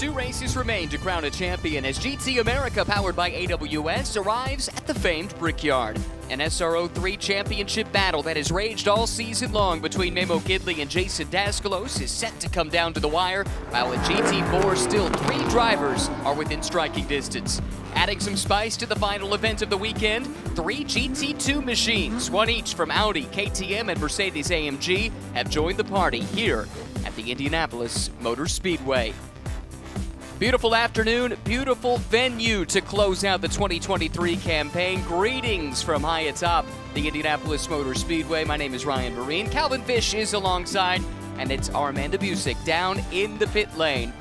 2 races remain to crown a champion as GT America, powered by AWS, arrives at the famed Brickyard. An SRO 3 championship battle that has raged all season long between Memo Gidley and Jason Daskalos is set to come down to the wire, while in GT4 still 3 drivers are within striking distance. Adding some spice to the final event of the weekend, 3 GT2 machines, one each from Audi, KTM, and Mercedes-AMG, have joined the party here at the Indianapolis Motor Speedway. Beautiful afternoon, beautiful venue to close out the 2023 campaign. Greetings from high atop the Indianapolis Motor Speedway. My name is Ryan Marine. Calvin Fish is alongside, and it's our Amanda Busick down in the pit lane.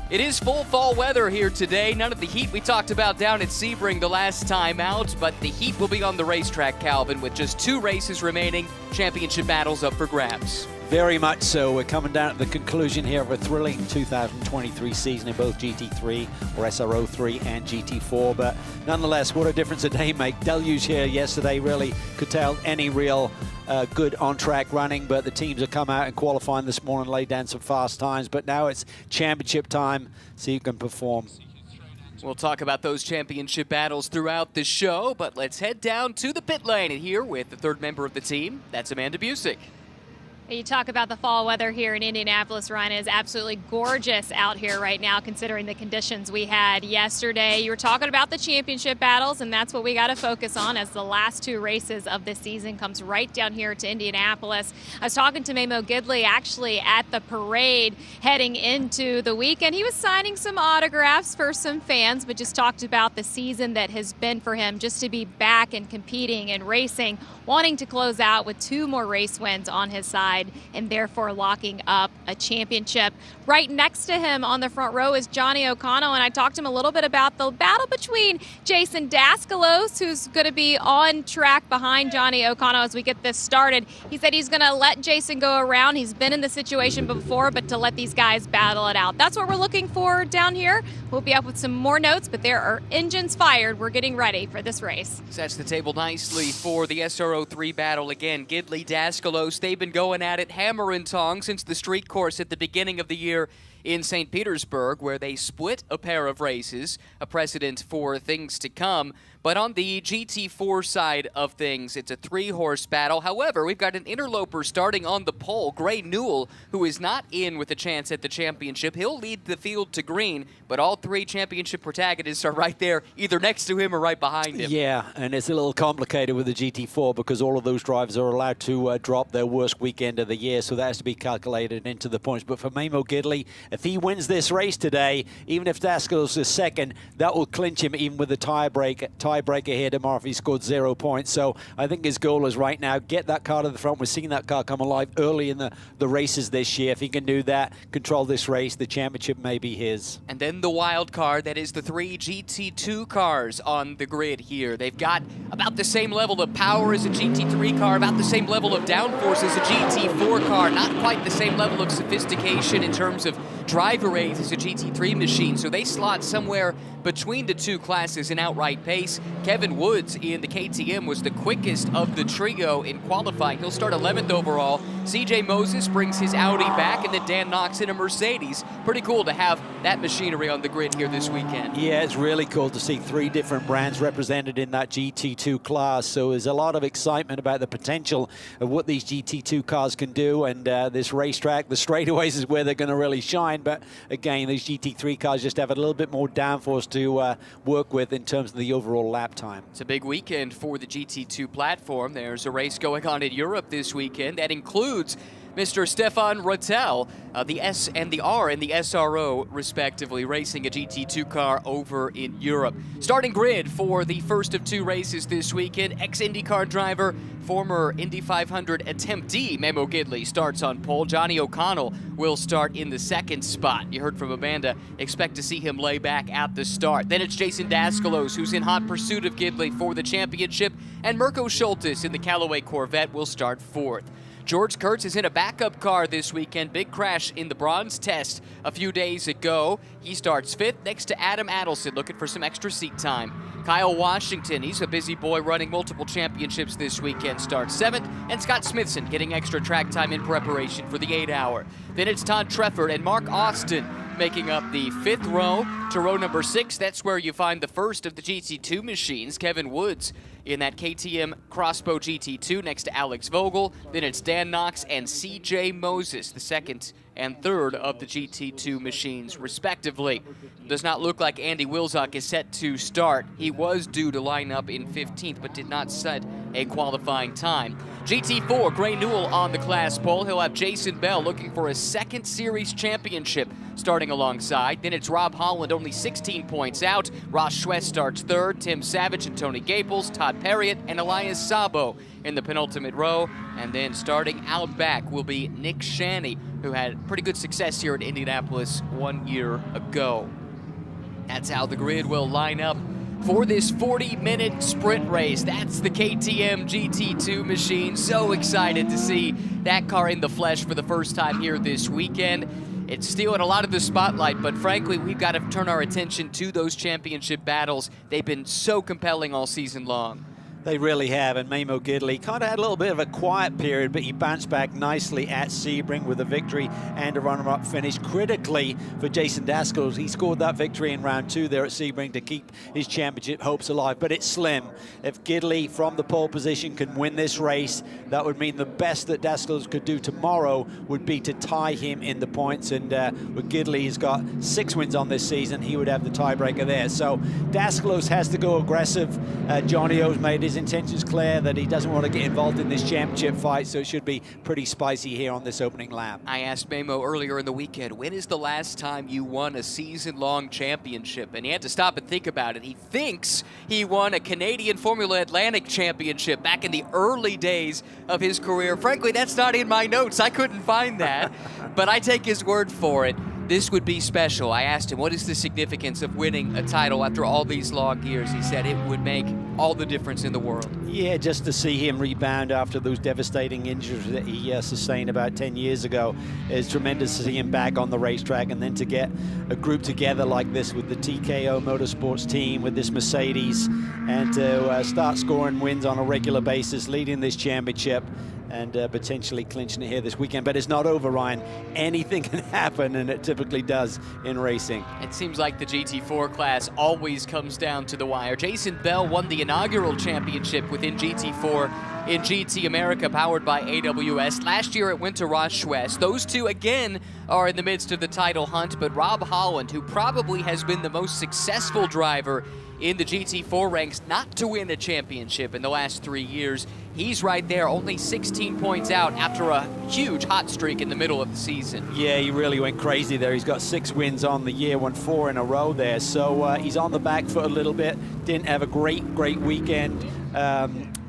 It is full fall weather here today. None of the heat we talked about down at Sebring the last time out, but the heat will be on the racetrack, Calvin, with just 2 races remaining. Championship battles up for grabs. Very much so. We're coming down at the conclusion here of a thrilling 2023 season in both GT3 or SRO3 and GT4. But nonetheless, what a difference a day make. Deluge here yesterday really could tell any real good on-track running, but the teams have come out and qualifying this morning, laid down some fast times. But now it's championship time, so you can perform. We'll talk about those championship battles throughout the show, but let's head down to the pit lane and here with the 3rd member of the team. That's Amanda Busick. You talk about the fall weather here in Indianapolis, Ryan. It is absolutely gorgeous out here right now considering the conditions we had yesterday. You were talking about the championship battles, and that's what we got to focus on as the last 2 races of the season comes right down here to Indianapolis. I was talking to Memo Gidley actually at the parade heading into the weekend. He was signing some autographs for some fans, but just talked about the season that has been for him, just to be back and competing and racing, wanting to close out with 2 more race wins on his side, and therefore locking up a championship. Right next to him on the front row is Johnny O'Connell, and I talked to him a little bit about the battle between Jason Daskalos, who's going to be on track behind Johnny O'Connell as we get this started. He said he's going to let Jason go around. He's been in the situation before, but to let these guys battle it out. That's what we're looking for down here. We'll be up with some more notes, but there are engines fired. We're getting ready for this race. Sets the table nicely for the SRO3 battle. Again, Gidley, Daskalos, they've been going at it hammer and tong since the street course at the beginning of the year in St. Petersburg, where they split a pair of races, a precedent for things to come. But on the GT4 side of things, it's a 3-horse battle. However, we've got an interloper starting on the pole, Gray Newell, who is not in with a chance at the championship. He'll lead the field to green, but all 3 championship protagonists are right there, either next to him or right behind him. Yeah, and it's a little complicated with the GT4 because all of those drivers are allowed to drop their worst weekend of the year, so that has to be calculated into the points. But for Memo Gidley, if he wins this race today, even if Daskalos is second, that will clinch him even with the tiebreaker here tomorrow if he scored 0 points. So I think his goal is right now, get that car to the front. We're seeing that car come alive early in the races this year. If he can do that, control this race, the championship may be his. And then the wild card, that is the 3 GT2 cars on the grid here. They've got about the same level of power as a GT3 car, about the same level of downforce as a GT4 car, not quite the same level of sophistication in terms of driver aids as a GT3 machine, so they slot somewhere between the 2 classes in outright pace. Kevin Woods in the KTM was the quickest of the trio in qualifying. He'll start 11th overall. CJ Moses brings his Audi back, and then Dan Knox in a Mercedes. Pretty cool to have that machinery on the grid here this weekend. Yeah, it's really cool to see 3 different brands represented in that GT2 class. So there's a lot of excitement about the potential of what these GT2 cars can do, and this racetrack, the straightaways is where they're going to really shine. But again, these GT3 cars just have a little bit more downforce to work with in terms of the overall lap time. It's a big weekend for the GT2 platform. There's a race going on in Europe this weekend that includes Mr. Stefan Rattel, the S and the R in the SRO, respectively, racing a GT2 car over in Europe. Starting grid for the first of 2 races this weekend, ex-IndyCar driver, former Indy 500 attemptee Memo Gidley starts on pole. Johnny O'Connell will start in the 2nd spot. You heard from Amanda, expect to see him lay back at the start. Then it's Jason Daskalos, who's in hot pursuit of Gidley for the championship, and Mirko Schultes in the Callaway Corvette will start 4th. George Kurtz is in a backup car this weekend. Big crash in the bronze test a few days ago. He starts 5th next to Adam Adelson, looking for some extra seat time. Kyle Washington, he's a busy boy running multiple championships this weekend, starts 7th. And Scott Smithson getting extra track time in preparation for the 8 hour. Then it's Todd Trefford and Mark Austin making up the 5th row. To row number 6, that's where you find the first of the GT2 machines, Kevin Woods in that KTM Crossbow GT2 next to Alex Vogel. Then it's Dan Knox and CJ Moses, the 2nd and 3rd of the GT2 machines, respectively. Does not look like Andy Wilczek is set to start. He was due to line up in 15th, but did not set a qualifying time. GT4, Gray Newell on the class pole. He'll have Jason Bell looking for a 2nd series championship starting alongside. Then it's Rob Holland, only 16 points out. Ross Schwest starts 3rd. Tim Savage and Tony Gaples, Todd Perriott, and Elias Sabo in the penultimate row. And then starting out back will be Nick Shanny, who had pretty good success here at Indianapolis 1 year ago. That's how the grid will line up for this 40-minute sprint race. That's the KTM GT2 machine. So excited to see that car in the flesh for the first time here this weekend. It's stealing a lot of the spotlight, but frankly, we've got to turn our attention to those championship battles. They've been so compelling all season long. They really have, and Mamo Gidley kind of had a little bit of a quiet period, but he bounced back nicely at Sebring with a victory and a runner-up finish. Critically for Jason Daskels, he scored that victory in round 2 there at Sebring to keep his championship hopes alive, but it's slim. If Gidley from the pole position can win this race, that would mean the best that Daskels could do tomorrow would be to tie him in the points, and with Gidley, he's got 6 wins on this season, he would have the tiebreaker there. So Daskels has to go aggressive. Johnny O's made his intentions clear that he doesn't want to get involved in this championship fight, so it should be pretty spicy here on this opening lap. I asked Mamo earlier in the weekend, when is the last time you won a season-long championship? And he had to stop and think about it. He thinks he won a Canadian Formula Atlantic championship back in the early days of his career. Frankly, that's not in my notes. I couldn't find that, but I take his word for it. This would be special. I asked him, what is the significance of winning a title after all these long years? He said it would make all the difference in the world. Yeah, just to see him rebound after those devastating injuries that he sustained about 10 years ago is tremendous to see him back on the racetrack, and then to get a group together like this with the TKO Motorsports team, with this Mercedes, and to start scoring wins on a regular basis, leading this championship, and potentially clinching it here this weekend. But it's not over, Ryan. Anything can happen, and it typically does in racing. It seems like the GT4 class always comes down to the wire. Jason Bell won the inaugural championship within GT4 in GT America, powered by AWS. Last year it went to Ross Schwest. Those two, again, are in the midst of the title hunt, but Rob Holland, who probably has been the most successful driver in the GT4 ranks not to win a championship in the last 3 years, he's right there, only 16 points out after a huge hot streak in the middle of the season. Yeah, he really went crazy there. He's got 6 wins on the year, won 4 in a row there. So he's on the back foot a little bit. Didn't have a great weekend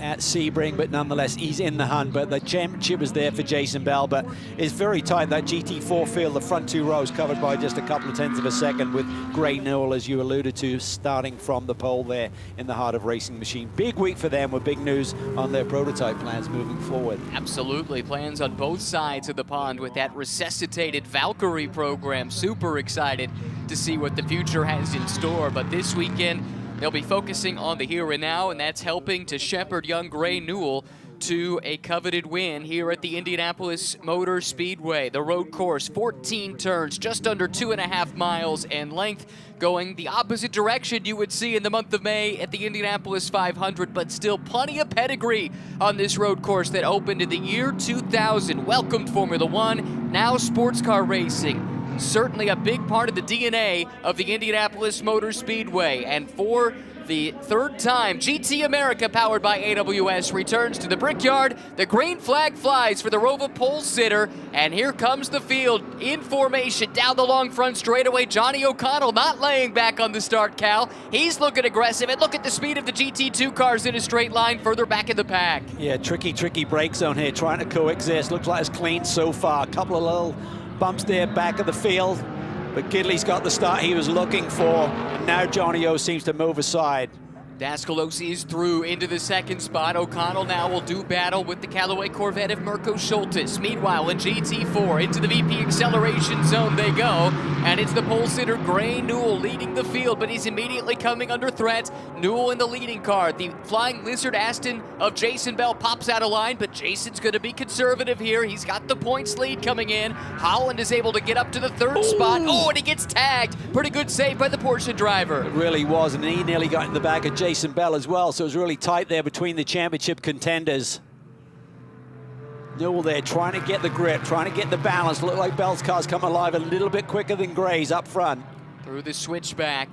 at Sebring, but nonetheless, he's in the hunt. But the championship is there for Jason Bell, but it's very tight. That GT4 field, the front 2 rows covered by just a couple of tenths of a second, with Gray Newell, as you alluded to, starting from the pole there in the heart of Racing Machine. Big week for them, with big news on their prototype plans moving forward. Absolutely, plans on both sides of the pond with that resuscitated Valkyrie program. Super excited to see what the future has in store, but this weekend they'll be focusing on the here and now, and that's helping to shepherd young Gray Newell to a coveted win here at the Indianapolis Motor Speedway. The road course, 14 turns, just under 2.5 miles in length, going the opposite direction you would see in the month of May at the Indianapolis 500, but still plenty of pedigree on this road course that opened in the year 2000. Welcomed Formula One, now sports car racing. Certainly a big part of the DNA of the Indianapolis Motor Speedway. And for the 3rd time, GT America, powered by AWS, returns to the Brickyard. The green flag flies for the Roval pole sitter, and here comes the field in formation down the long front straightaway. Johnny O'Connell not laying back on the start, Cal. He's looking aggressive, and look at the speed of the GT2 cars in a straight line further back in the pack. Yeah, tricky break zone here, trying to coexist. Looks like it's clean so far. A couple of little bumps there back of the field, but Gidley's got the start he was looking for, and now Johnny O seems to move aside. Dascalosi is through into the 2nd spot. O'Connell now will do battle with the Callaway Corvette of Mirko Schultes. Meanwhile, in GT4, into the VP acceleration zone they go, And it's the pole sitter, Gray Newell, leading the field, but he's immediately coming under threat. Newell in the leading car. The Flying Lizard Aston of Jason Bell pops out of line, but Jason's going to be conservative here. He's got the points lead coming in. Holland is able to get up to the third spot. Oh, and he gets tagged. Pretty good save by the Porsche driver. It really was, and he nearly got in the back of Jason Bell as well, so it was really tight there between the championship contenders. Newell there trying to get the grip, trying to get the balance. Look like Bell's car's come alive a little bit quicker than Gray's up front. Through the switchback.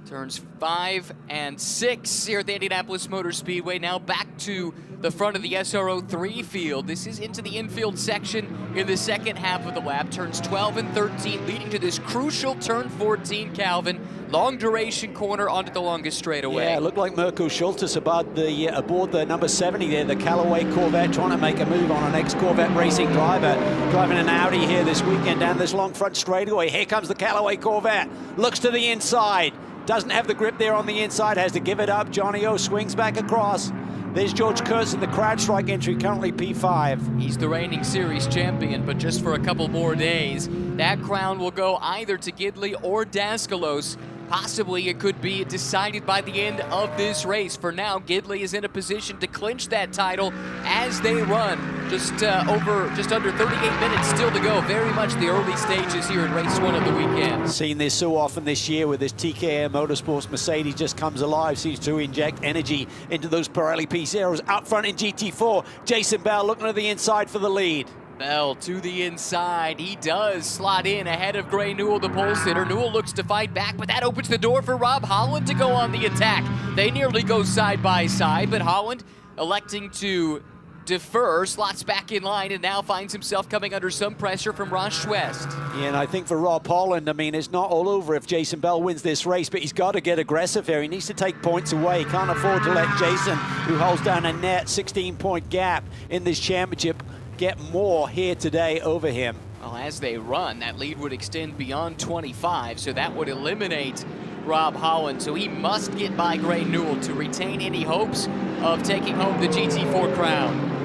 Turns 5 and 6 here at the Indianapolis Motor Speedway. Now back to the front of the SRO 3 field. This is into the infield section in the second half of the lap. Turns 12 and 13, leading to this crucial turn 14, Calvin. Long duration corner onto the longest straightaway. Yeah, it looked like Mirko Schultes aboard the number 70 there, the Callaway Corvette, trying to make a move on an ex-Corvette racing driver. Driving an Audi here this weekend down this long front straightaway. Here comes the Callaway Corvette. Looks to the inside. Doesn't have the grip there on the inside, has to give it up. Johnny O swings back across. There's George Kurtz in the CrowdStrike entry, currently P5. He's the reigning series champion, but just for a couple more days. That crown will go either to Gidley or Daskalos. Possibly it could be decided by the end of this race. For now, Gidley is in a position to clinch that title as they run. Just under 38 minutes still to go. Very much the early stages here in race 1 of the weekend. Seen this so often this year with this TKM Motorsports Mercedes just comes alive, seems to inject energy into those Pirelli P0s. Out front in GT4, Jason Bell looking to the inside for the lead. Bell to the inside. He does slot in ahead of Gray Newell, the pole sitter. Newell looks to fight back, but that opens the door for Rob Holland to go on the attack. They nearly go side by side, but Holland electing to defer, slots back in line, and now finds himself coming under some pressure from Ross West. Yeah, and I think for Rob Holland, I mean, it's not all over if Jason Bell wins this race, but he's got to get aggressive here. He needs to take points away. He can't afford to let Jason, who holds down a net 16-point gap in this championship, get more here today over him. Well, as they run, that lead would extend beyond 25, so that would eliminate Rob Holland. So he must get by Gray Newell to retain any hopes of taking home the GT4 crown.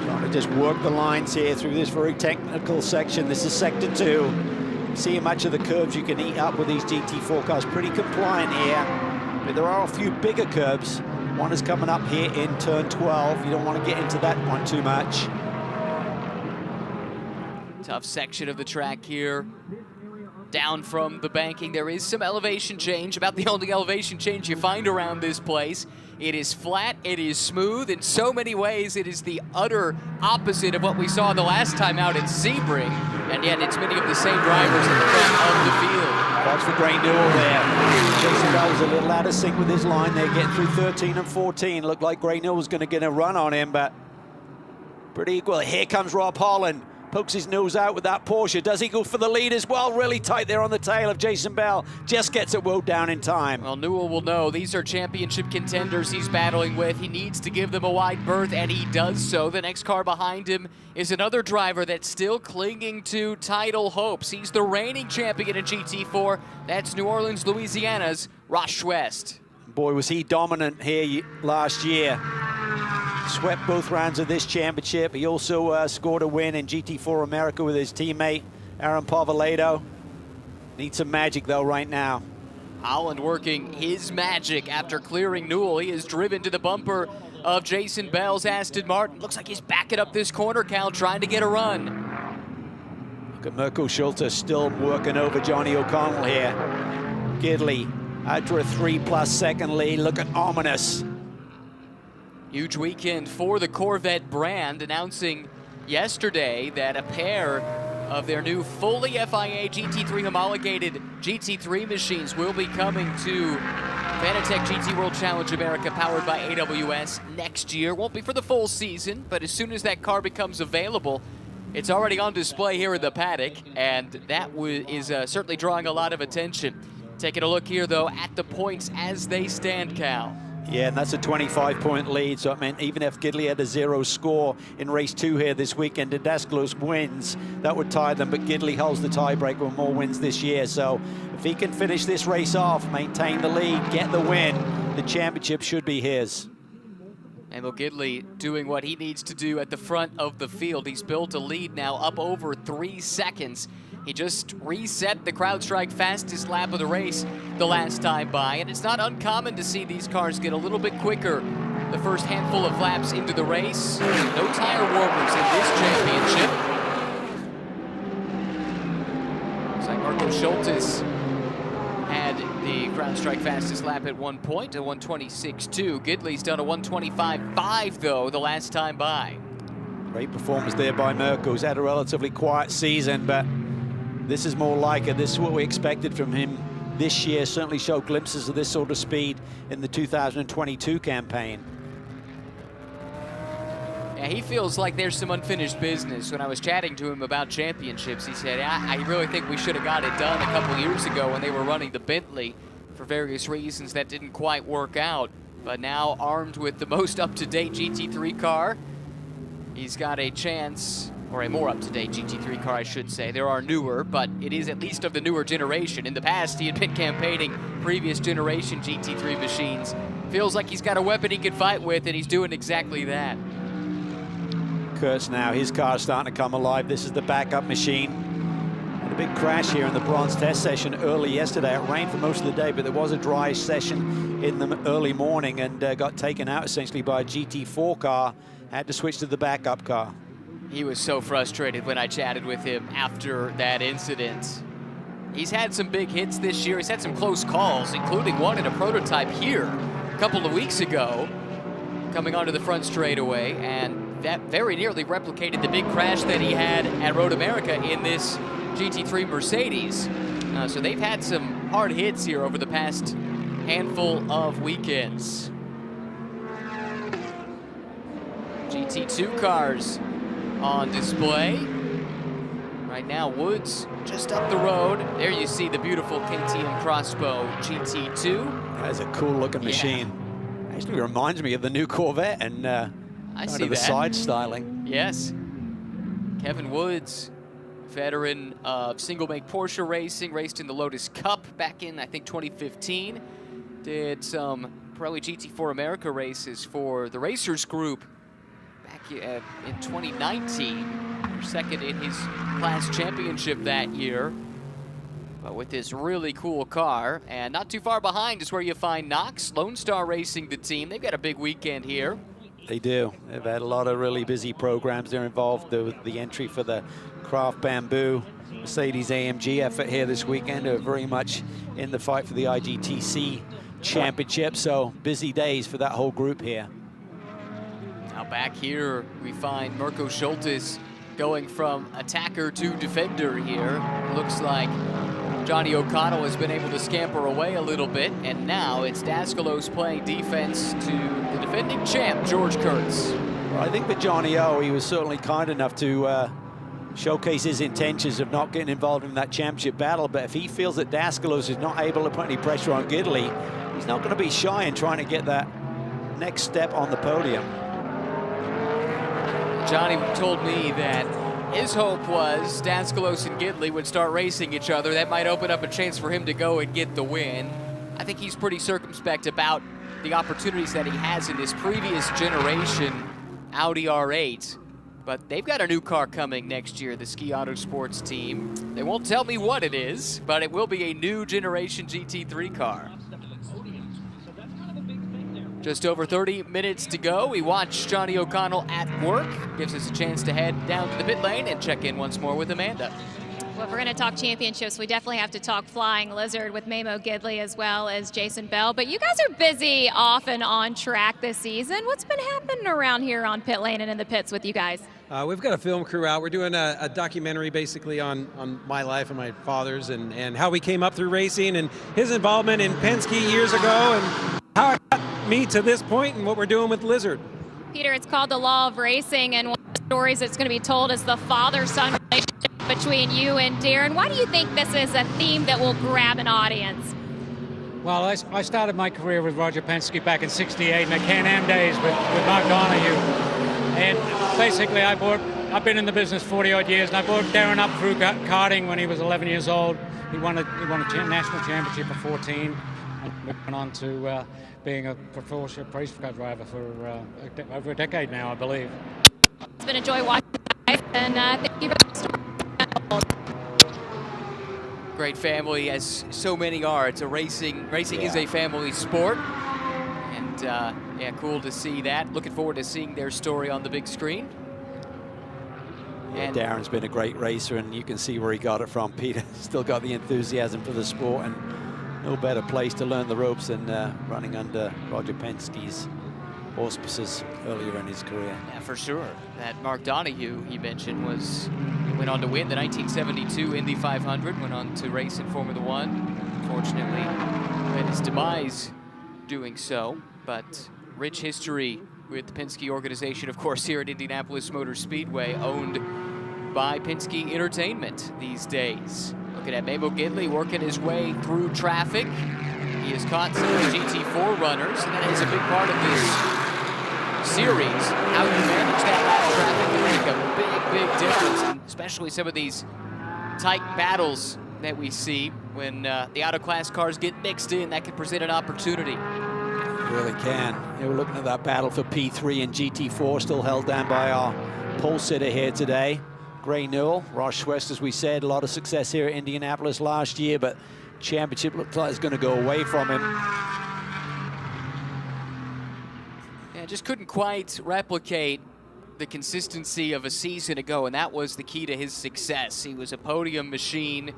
Trying to just work the lines here through this very technical section. This is sector 2. See how much of the curves you can eat up with these GT4 cars. Pretty compliant here, but there are a few bigger curves. One is coming up here in turn 12. You don't want to get into that one too much. Tough section of the track here. Down from the banking, there is some elevation change, about the only elevation change you find around this place. It is flat, it is smooth. In so many ways, it is the utter opposite of what we saw the last time out at Sebring, and yet it's many of the same drivers in the front of the field. Watch for Gray Newell there. Jason Bell was a little out of sync with his line there, getting through 13 and 14. Looked like Gray Newell was going to get a run on him, but pretty equal. Here comes Rob Holland. Pokes his nose out with that Porsche. Does he go for the lead as well? Really tight there on the tail of Jason Bell. Just gets it woed down in time. Well, Newell will know these are championship contenders he's battling with. He needs to give them a wide berth, and he does so. The next car behind him is another driver that's still clinging to title hopes. He's the reigning champion in GT4. That's New Orleans, Louisiana's Ross West. Boy, was he dominant here last year. Swept both rounds of this championship. He also scored a win in GT4 America with his teammate, Aaron Pavaledo. Needs some magic, though, right now. Holland working his magic after clearing Newell. He is driven to the bumper of Jason Bell's Aston Martin. Looks like he's backing up this corner, Cal, trying to get a run. Look at Mirko Schultes still working over Johnny O'Connell here. Gidley out to a 3+ second lead, looking ominous. Huge weekend for the Corvette brand, announcing yesterday that a pair of their new fully FIA GT3 homologated GT3 machines will be coming to Fanatec GT World Challenge America, powered by AWS, next year. Won't be for the full season, but as soon as that car becomes available, it's already on display here in the paddock, and that is certainly drawing a lot of attention. Taking a look here, though, at the points as they stand, Cal. Yeah, and that's a 25-point lead, so it meant even if Gidley had a 0 score in race 2 here this weekend and Daskalos wins, that would tie them, but Gidley holds the tiebreak with more wins this year. So if he can finish this race off, maintain the lead, get the win, the championship should be his. Memo Gidley doing what he needs to do at the front of the field. He's built a lead now up over 3 seconds. He just reset the CrowdStrike fastest lap of the race the last time by, and it's not uncommon to see these cars get a little bit quicker the first handful of laps into the race. No tire warmers in this championship. Looks like Marco Schultes had the CrowdStrike fastest lap at one point, a 1:26.2. Gidley's done a 1:25.5 though the last time by. Great performance there by Mirko. He's had a relatively quiet season, but this is more like it. This is what we expected from him this year. Certainly showed glimpses of this sort of speed in the 2022 campaign. Yeah, he feels like there's some unfinished business. When I was chatting to him about championships, he said, I really think we should have got it done a couple years ago when they were running the Bentley. For various reasons, that didn't quite work out. But now, armed with the most up-to-date GT3 car, he's got a chance, or a more up-to-date GT3 car, I should say. There are newer, but it is at least of the newer generation. In the past, he had been campaigning previous generation GT3 machines. Feels like he's got a weapon he can fight with, and he's doing exactly that. Kurtz now, his car's starting to come alive. This is the backup machine. Had a big crash here in the bronze test session early yesterday. It rained for most of the day, but there was a dry session in the early morning and got taken out essentially by a GT4 car. Had to switch to the backup car. He was so frustrated when I chatted with him after that incident. He's had some big hits this year. He's had some close calls, including one in a prototype here a couple of weeks ago, coming onto the front straightaway, and that very nearly replicated the big crash that he had at Road America in this GT3 Mercedes. So they've had some hard hits here over the past handful of weekends. GT2 cars on display. Right now, Woods just up the road. There you see the beautiful KTM Crossbow GT2. That's a cool looking machine. Actually reminds me of the new Corvette and I see the side styling. Yes. Kevin Woods, veteran of single-make Porsche racing, raced in the Lotus Cup back in, I think, 2015. Did some Pirelli GT4 America races for the Racers Group back in 2019. Second in his class championship that year. But with this really cool car, and not too far behind is where you find Knox, Lone Star Racing, the team. They've got a big weekend here. They do. They've had a lot of really busy programs. They're involved with the entry for the Craft Bamboo Mercedes AMG effort here this weekend. They're very much in the fight for the IGTC championship, so busy days for that whole group here. Now back here, we find Mirko Schultes going from attacker to defender here. Looks like Johnny O'Connell has been able to scamper away a little bit, and now it's Daskalos playing defense to the defending champ, George Kurtz. Well, I think with Johnny O, he was certainly kind enough to showcase his intentions of not getting involved in that championship battle, but if he feels that Daskalos is not able to put any pressure on Gidley, he's not going to be shy in trying to get that next step on the podium. Johnny told me that his hope was Daskalos and Gidley would start racing each other. That might open up a chance for him to go and get the win. I think he's pretty circumspect about the opportunities that he has in this previous generation Audi R8. But they've got a new car coming next year, the Ski Autosports team. They won't tell me what it is, but it will be a new generation GT3 car. Just over 30 minutes to go. We watch Johnny O'Connell at work. Gives us a chance to head down to the pit lane and check in once more with Amanda. Well, if we're going to talk championships, we definitely have to talk Flying Lizard with Memo Gidley as well as Jason Bell. But you guys are busy off and on track this season. What's been happening around here on pit lane and in the pits with you guys? We've got a film crew out. We're doing a documentary basically on my life and my father's and how we came up through racing and his involvement in Penske years ago and how it got me to this point and what we're doing with Lizard. Peter, it's called The Law of Racing, and one of the stories that's going to be told is the father-son relationship between you and Darren. Why do you think this is a theme that will grab an audience? Well, I started my career with Roger Penske back in '68 in the Can-Am days with Mark Donahue. And basically, I've been in the business 40-odd years, and I brought Darren up through karting when he was 11 years old. He won a national championship at 14. moving on to being a professional race car driver for over a decade now, I believe. It's been a joy watching you guys, and thank you for the story. Great family, as so many are. It's a racing is a family sport. And yeah, cool to see that. Looking forward to seeing their story on the big screen. And Darren's been a great racer, and you can see where he got it from. Peter still got the enthusiasm for the sport, and no better place to learn the ropes than running under Roger Penske's auspices earlier in his career. Yeah, for sure. That Mark Donohue he mentioned went on to win the 1972 Indy 500, went on to race in Formula One. Unfortunately, met his demise doing so, but rich history with the Penske organization, of course, here at Indianapolis Motor Speedway, owned by Penske Entertainment these days. Looking at Memo Gidley working his way through traffic. He has caught some of the GT4 runners, and that is a big part of this series. How you manage that lap traffic can make a big difference, and especially some of these tight battles that we see when the out-of-class cars get mixed in. That can present an opportunity. Really can. Yeah, we're looking at that battle for P3 and GT4, still held down by our pole sitter here today, Gray Newell. Ross Schwest, as we said, a lot of success here at Indianapolis last year, but championship looks like it's going to go away from him. Yeah, just couldn't quite replicate the consistency of a season ago, and that was the key to his success. He was a podium machine,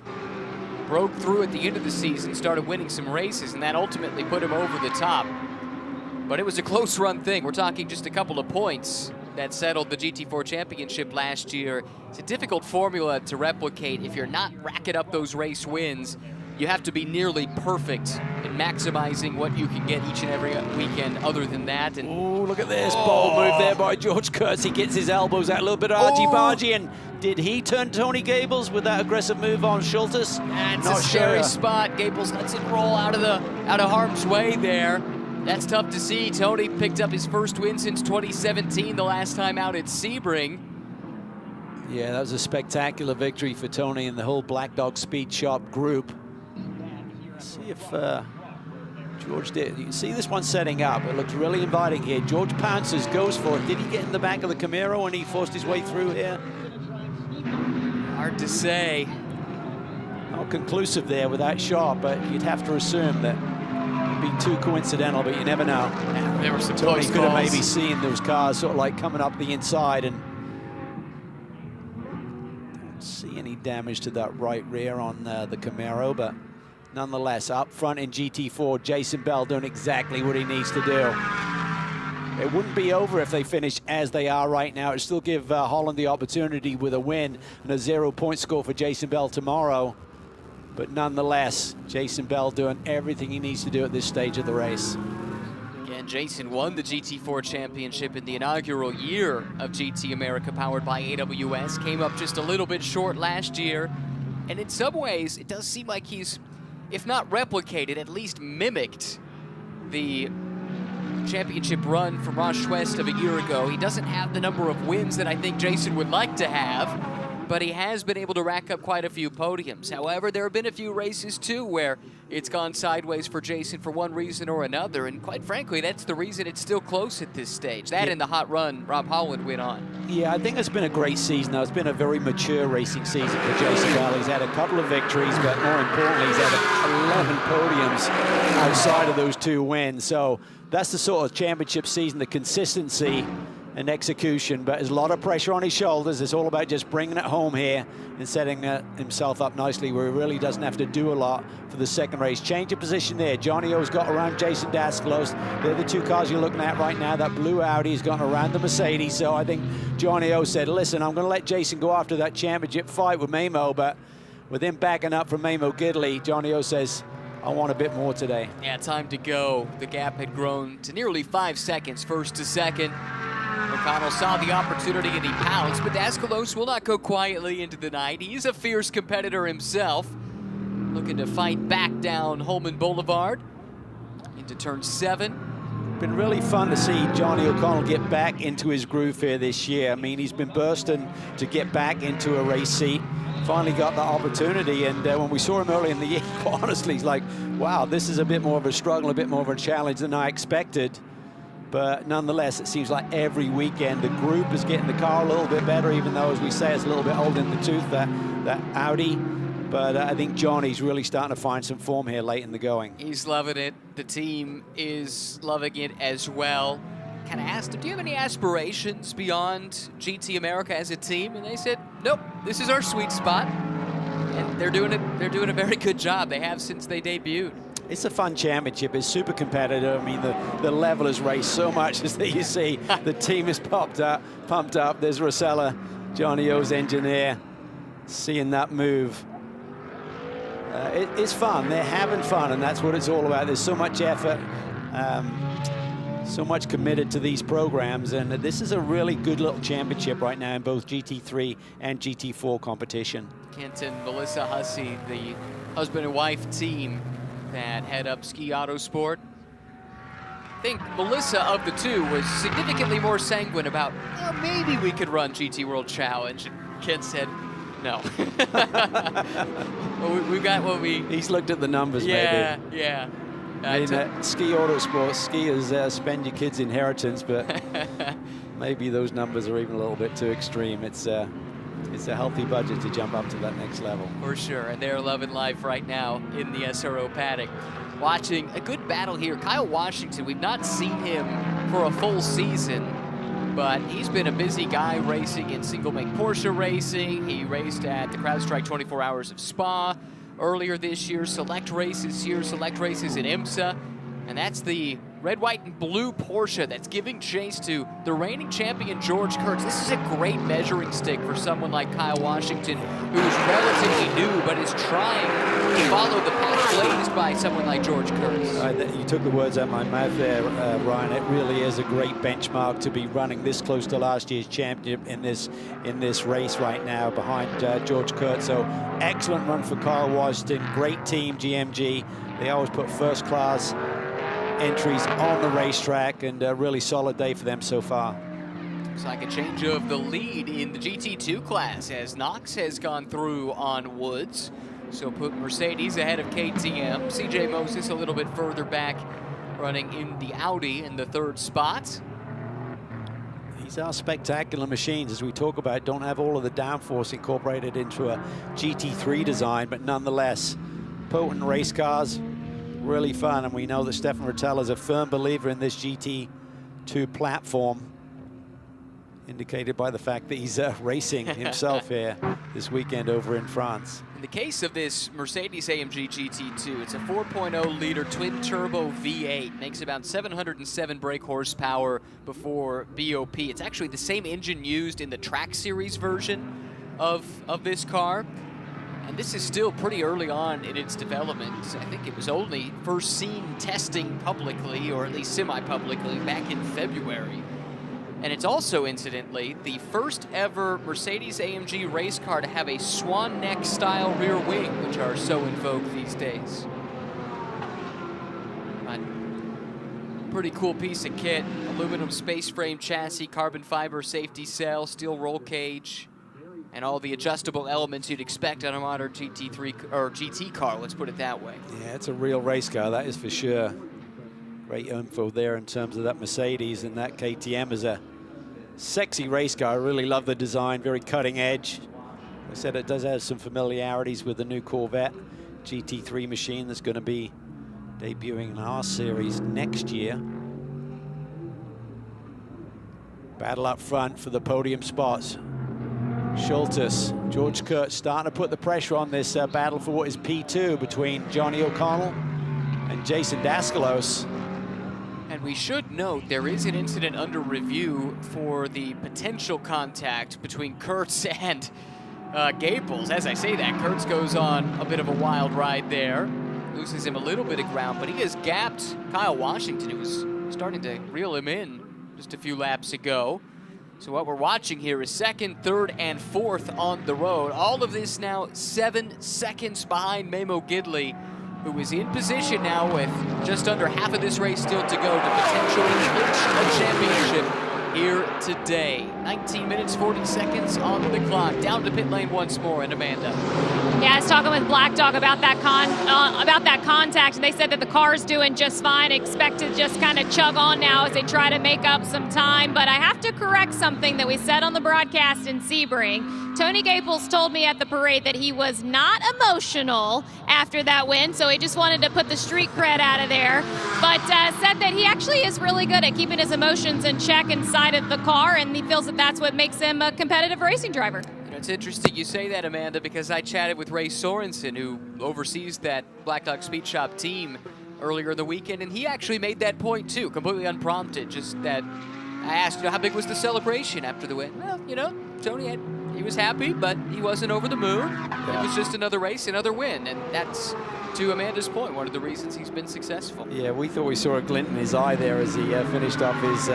broke through at the end of the season, started winning some races, and that ultimately put him over the top. But it was a close run thing. We're talking just a couple of points that settled the GT4 championship last year. It's a difficult formula to replicate. If you're not racking up those race wins, you have to be nearly perfect in maximizing what you can get each and every weekend other than that. And oh, look at this bold move there by George Kurtz. He gets his elbows out, a little bit argy-bargy, and did he turn Tony Gables with that aggressive move on Schultes? That's a scary spot. Gables lets it roll out of harm's way there. That's tough to see. Tony picked up his first win since 2017, the last time out at Sebring. Yeah, that was a spectacular victory for Tony and the whole Black Dog Speed Shop group. Let's see if George did. You can see this one setting up. It looks really inviting here. George pounces, goes for it. Did he get in the back of the Camaro when he forced his way through here? Hard to say. Not conclusive there with that shot, but you'd have to assume that be too coincidental, but you never know. Yeah, there were some Tony close could have calls. maybe seen those cars sort of like coming up the inside, and don't see any damage to that right rear on the Camaro, but nonetheless, up front in GT4, Jason Bell doing exactly what he needs to do. It wouldn't be over if they finished as they are right now. It'd still give Holland the opportunity with a win and a 0-point score for Jason Bell tomorrow. But nonetheless, Jason Bell doing everything he needs to do at this stage of the race. Again, Jason won the GT4 championship in the inaugural year of GT America, powered by AWS. Came up just a little bit short last year. And in some ways, it does seem like he's, if not replicated, at least mimicked the championship run from Ross Schwest of a year ago. He doesn't have the number of wins that I think Jason would like to have, but he has been able to rack up quite a few podiums. However, there have been a few races too where it's gone sideways for Jason for one reason or another, and quite frankly, that's the reason it's still close at this stage. That and the hot run Rob Holland went on. Yeah, I think it's been a great season. Now, it's been a very mature racing season for Jason Bell. He's had a couple of victories, but more importantly, he's had 11 podiums outside of those 2 wins. So that's the sort of championship season, the consistency and execution, but there's a lot of pressure on his shoulders. It's all about just bringing it home here and setting himself up nicely where he really doesn't have to do a lot for the second race. Change of position there. Johnny O's got around Jason Dasclos. They're the 2 cars you're looking at right now. That blue Audi's gone around the Mercedes. So I think Johnny O said, listen, I'm going to let Jason go after that championship fight with Memo, but with him backing up from Memo Gidley, Johnny O says, I want a bit more today. Yeah, time to go. The gap had grown to nearly 5 seconds, first to second. O'Connell saw the opportunity and he pounced, but Dasclos will not go quietly into the night. He's a fierce competitor himself, looking to fight back down Holman Boulevard into turn 7. been really fun to see Johnny O'Connell get back into his groove here this year. I mean, he's been bursting to get back into a race seat. Finally got the opportunity, and when we saw him early in the year, quite honestly, he's like, wow, this is a bit more of a struggle, a bit more of a challenge than I expected. But nonetheless, it seems like every weekend the group is getting the car a little bit better, even though, as we say, it's a little bit old in the tooth, that Audi. But I think Johnny's really starting to find some form here late in the going. He's loving it. The team is loving it as well. Kind of asked him, do you have any aspirations beyond GT America as a team? And they said, nope, this is our sweet spot. And they're doing a very good job. They have since they debuted. It's a fun championship. It's super competitive. I mean, the level has raised so much as that you see the team is pumped up. There's Rosella, Johnny O's engineer, seeing that move. It's fun. They're having fun, and that's what it's all about. There's so much effort, so much committed to these programs, and this is a really good little championship right now in both GT3 and GT4 competition. Kent and Melissa Hussey, the husband and wife team that head up Ski Autosport. I think Melissa, of the two, was significantly more sanguine about, oh, maybe we could run GT World Challenge. And Kent said, no. Well, we got what we... He's looked at the numbers, maybe. Yeah. In Ski Autosport, skiers spend your kids' inheritance, but maybe those numbers are even a little bit too extreme. It's a healthy budget to jump up to that next level. For sure, and they're loving life right now in the SRO paddock. Watching a good battle here. Kyle Washington, we've not seen him for a full season, but he's been a busy guy racing in single-make Porsche racing. He raced at the CrowdStrike 24 Hours of Spa earlier this year, select races here, select races in IMSA, and that's the red, white, and blue Porsche that's giving chase to the reigning champion George Kurtz. This is a great measuring stick for someone like Kyle Washington, who's relatively new but is trying to follow the path blazed by someone like George Kurtz. You took the words out of my mouth there, Ryan. It really is a great benchmark to be running this close to last year's champion in this race right now behind George Kurtz. So excellent run for Kyle Washington. Great team, GMG. They always put first class entries on the racetrack, and a really solid day for them so far. Looks like a change of the lead in the GT2 class as Knox has gone through on Woods. So put Mercedes ahead of KTM. CJ Moses a little bit further back, running in the Audi in the third spot. These are spectacular machines, as we talk about. Don't have all of the downforce incorporated into a GT3 design, but nonetheless, potent race cars. Really fun, and we know that Stefan Rattel is a firm believer in this GT2 platform, indicated by the fact that he's racing himself here this weekend over in France. In the case of this Mercedes-AMG GT2, it's a 4.0-liter twin-turbo V8. Makes about 707 brake horsepower before BOP. It's actually the same engine used in the Track Series version of this car. And this is still pretty early on in its development. I think it was only first seen testing publicly, or at least semi-publicly, back in February. And it's also, incidentally, the first ever Mercedes-AMG race car to have a swan neck style rear wing, which are so in vogue these days. But pretty cool piece of kit. Aluminum space frame chassis, carbon fiber safety cell, steel roll cage, and all the adjustable elements you'd expect on a modern GT3 or GT car, let's put it that way. Yeah, it's a real race car, that is for sure. Great info there in terms of that Mercedes, and that KTM is a sexy race car. I really love the design, very cutting edge. I said it does have some familiarities with the new Corvette GT3 machine that's going to be debuting in our series next year. Battle up front for the podium spots. Schultes, George Kurtz starting to put the pressure on this battle for what is P2 between Johnny O'Connell and Jason Daskalos. And we should note there is an incident under review for the potential contact between Kurtz and Gables. As I say that, Kurtz goes on a bit of a wild ride there, loses him a little bit of ground, but he has gapped Kyle Washington, who was starting to reel him in just a few laps ago. So what we're watching here is second, third, and fourth on the road. All of this now 7 seconds behind Memo Gidley, who is in position now with just under half of this race still to go to potentially clinch a championship here today. 19 minutes, 40 seconds on the clock. Down to pit lane once more, and Amanda. Yeah, I was talking with Black Dog about that contact, and they said that the car's doing just fine. Expect to just kind of chug on now as they try to make up some time. But I have to correct something that we said on the broadcast in Sebring. Tony Gaples told me at the parade that he was not emotional after that win, so he just wanted to put the street cred out of there. But said that he actually is really good at keeping his emotions in check inside of the car, and he feels that that's what makes him a competitive racing driver. You know, it's interesting you say that, Amanda, because I chatted with Ray Sorensen, who oversees that Black Dog Speed Shop team earlier in the weekend, and he actually made that point too, completely unprompted. Just that I asked, how big was the celebration after the win? Well, Tony he was happy, but he wasn't over the moon. It was just another race, another win, and that's, to Amanda's point, one of the reasons he's been successful. Yeah, we thought we saw a glint in his eye there as he finished up his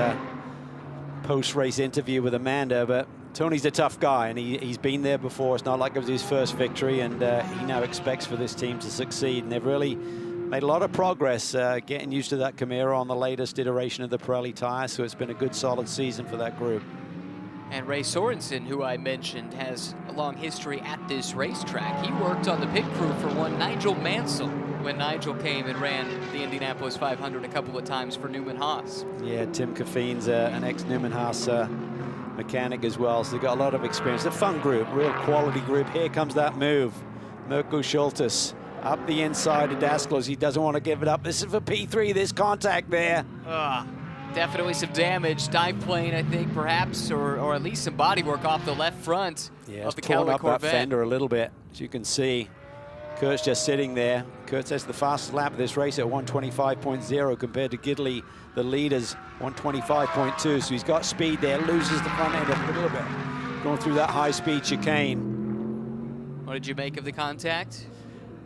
post-race interview with Amanda, but Tony's a tough guy, and he's been there before. It's not like it was his first victory, and he now expects for this team to succeed, and they've really made a lot of progress getting used to that Camaro on the latest iteration of the Pirelli tire, so it's been a good, solid season for that group. And Ray Sorensen, who I mentioned, has a long history at this racetrack. He worked on the pit crew for one Nigel Mansell when Nigel came and ran the Indianapolis 500 a couple of times for Newman Haas. Yeah, Tim Caffine's an ex-Newman Haas mechanic as well, so they've got a lot of experience. A fun group, real quality group. Here comes that move. Mirko Schultes up the inside of Dasklos. He doesn't want to give it up. This is for P3, this contact there. Definitely some damage. Dive plane, I think, perhaps, or at least some bodywork off the left front of the Callaway Corvette. That fender a little bit, as you can see. Kurt's just sitting there. Kurt says the fastest lap of this race at 125.0 compared to Gidley, the leaders, 125.2. So he's got speed there, loses the front end a little bit, going through that high-speed chicane. What did you make of the contact?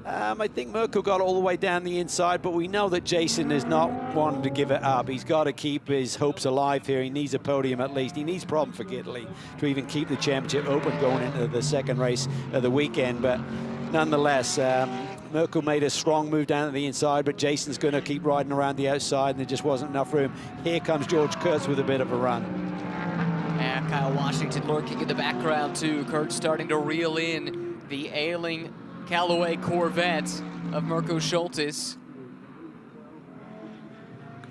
I think Mirko got all the way down the inside, but we know that Jason has not wanted to give it up. He's got to keep his hopes alive here. He needs a podium at least. He needs a problem for Gidley to even keep the championship open going into the second race of the weekend. But nonetheless, Mirko made a strong move down to the inside, but Jason's going to keep riding around the outside, and there just wasn't enough room. Here comes George Kurtz with a bit of a run. And Kyle Washington lurking in the background too. Kurtz starting to reel in the ailing Callaway Corvette of Mirko Schultes.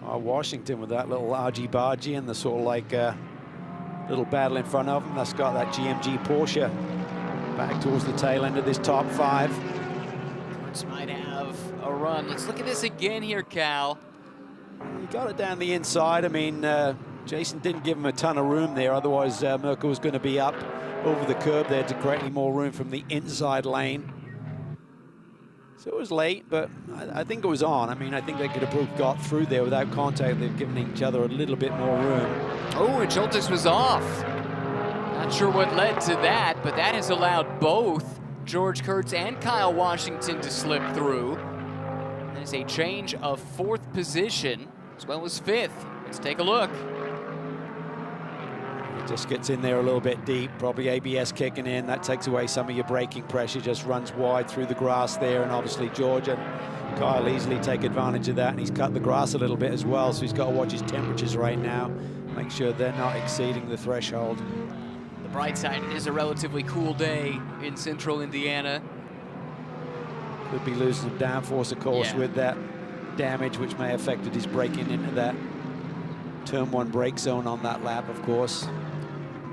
Washington with that little argy-bargy and the sort of like little battle in front of him. That's got that GMG Porsche back towards the tail end of this top five. Kurtz might have a run. Let's look at this again here, Cal. He got it down the inside. I mean, Jason didn't give him a ton of room there. Otherwise, Mirko was going to be up over the curb there to create more room from the inside lane. So it was late, but I think it was on. I mean, I think they could have both got through there without contact. They've given each other a little bit more room. Oh, and Schultes was off. Not sure what led to that, but that has allowed both George Kurtz and Kyle Washington to slip through. That is a change of fourth position, as well as fifth. Let's take a look. It just gets in there a little bit deep, probably ABS kicking in. That takes away some of your braking pressure, just runs wide through the grass there, and obviously George and Kyle easily take advantage of that, and he's cut the grass a little bit as well, so he's got to watch his temperatures right now, make sure they're not exceeding the threshold. The bright side, it is a relatively cool day in central Indiana. Could be losing some downforce, of course, with that damage, which may have affected his braking into that turn one brake zone on that lap, of course.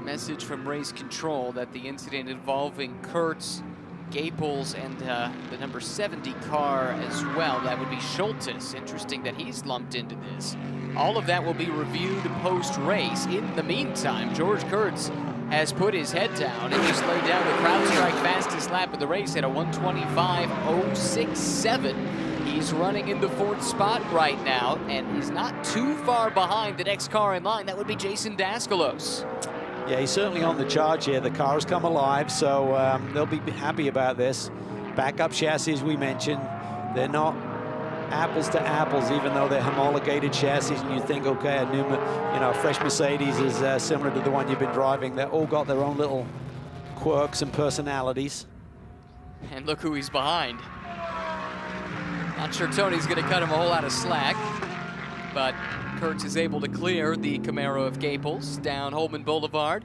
Message from race control that the incident involving Kurtz, Gaples, and the number 70 car as well, that would be Schultes. Interesting that he's lumped into this. All of that will be reviewed post-race. In the meantime, George Kurtz has put his head down and just laid down the CrowdStrike fastest lap of the race at a 125.067. He's running in the fourth spot right now, and he's not too far behind the next car in line. That would be Jason Daskalos. Yeah, he's certainly on the charge here. The car has come alive, so they'll be happy about this. Backup chassis, as we mentioned, they're not apples to apples, even though they're homologated chassis, and you think, okay, a new, a fresh Mercedes is similar to the one you've been driving. They've all got their own little quirks and personalities. And look who he's behind. Not sure Tony's going to cut him a whole lot of slack, but Kurtz is able to clear the Camaro of Gaples down Holman Boulevard,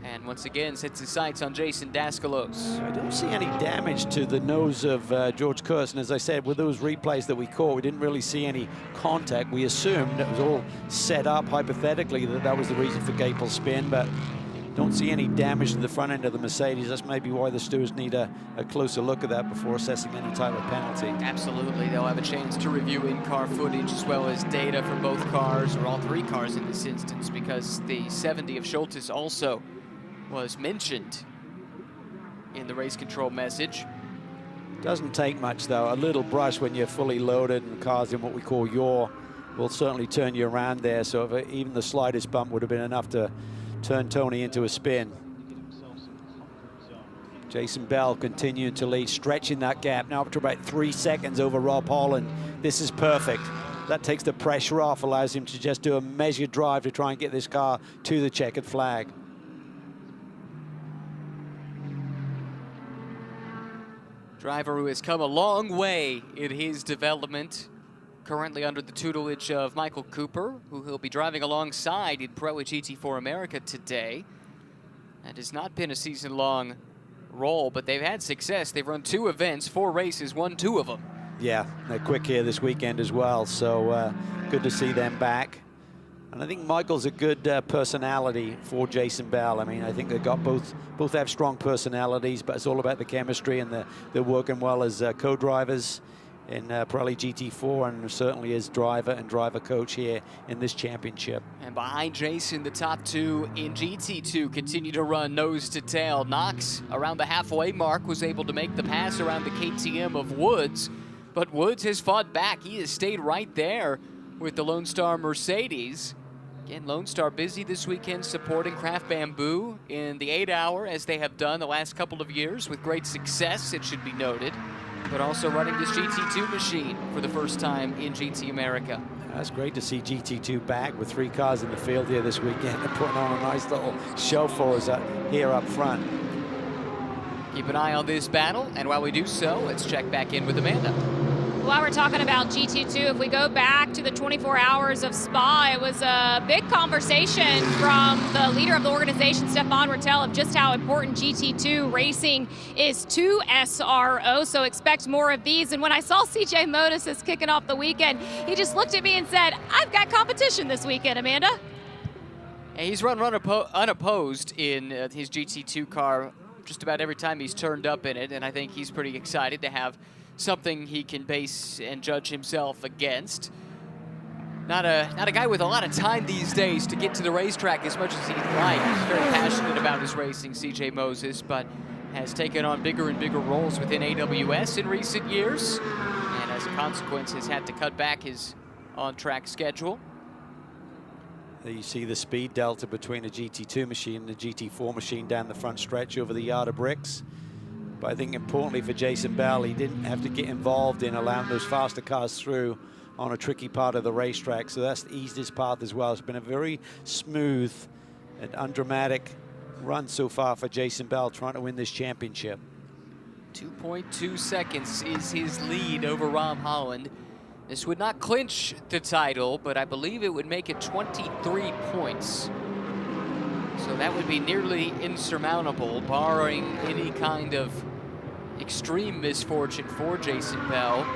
and once again sets his sights on Jason Daskalos. I don't see any damage to the nose of George Kurtz, and as I said, with those replays that we caught, we didn't really see any contact. We assumed it was all set up hypothetically that that was the reason for Gaples' spin, but don't see any damage to the front end of the Mercedes. That's maybe why the stewards need a closer look at that before assessing any type of penalty. Absolutely, they'll have a chance to review in-car footage as well as data from both cars, or all three cars in this instance, because the 70 of Schultes also was mentioned in the race control message. Doesn't take much though. A little brush when you're fully loaded and cars in what we call yaw will certainly turn you around there. So if even the slightest bump would have been enough to turn Tony into a spin. Jason Bell continuing to lead, stretching that gap now up to about 3 seconds over Rob Holland. This is perfect. That takes the pressure off, allows him to just do a measured drive to try and get this car to the checkered flag. Driver who has come a long way in his development, currently under the tutelage of Michael Cooper, who he'll be driving alongside in Pro at GT4 America today. That has not been a season-long role, but they've had success. They've run 2 events, 4 races, won 2 of them. Yeah, they're quick here this weekend as well, so good to see them back. And I think Michael's a good personality for Jason Bell. I mean, I think they've got both have strong personalities, but it's all about the chemistry, and they're working well as co-drivers in Pirelli GT4, and certainly as driver and driver coach here in this championship. And behind Jason, the top 2 in GT2 continue to run nose to tail. Knox, around the halfway mark, was able to make the pass around the KTM of Woods, but Woods has fought back. He has stayed right there with the Lone Star Mercedes. Again, Lone Star busy this weekend supporting Craft Bamboo in the 8-hour, as they have done the last couple of years with great success, it should be noted, but also running this GT2 machine for the first time in GT America. That's great to see GT2 back with 3 cars in the field here this weekend. They're putting on a nice little show for us here up front. Keep an eye on this battle, and while we do so, let's check back in with Amanda. While we're talking about GT2, if we go back to the 24 hours of Spa, it was a big conversation from the leader of the organization, Stefan Rattel, of just how important GT2 racing is to SRO, so expect more of these. And when I saw CJ Modis kicking off the weekend, he just looked at me and said, I've got competition this weekend, Amanda. And he's run unopposed in his GT2 car just about every time he's turned up in it, and I think he's pretty excited to have something he can base and judge himself against. Not a guy with a lot of time these days to get to the racetrack as much as he'd like. He's very passionate about his racing, CJ Moses, but has taken on bigger and bigger roles within AWS in recent years, and as a consequence has had to cut back his on-track schedule. There you see the speed delta between a GT2 machine and a GT4 machine down the front stretch over the yard of bricks. But I think importantly for Jason Bell, he didn't have to get involved in allowing those faster cars through on a tricky part of the racetrack. So that's eased his path as well. It's been a very smooth and undramatic run so far for Jason Bell trying to win this championship. 2.2 seconds is his lead over Rob Holland. This would not clinch the title, but I believe it would make it 23 points. So that would be nearly insurmountable, barring any kind of extreme misfortune for Jason Bell,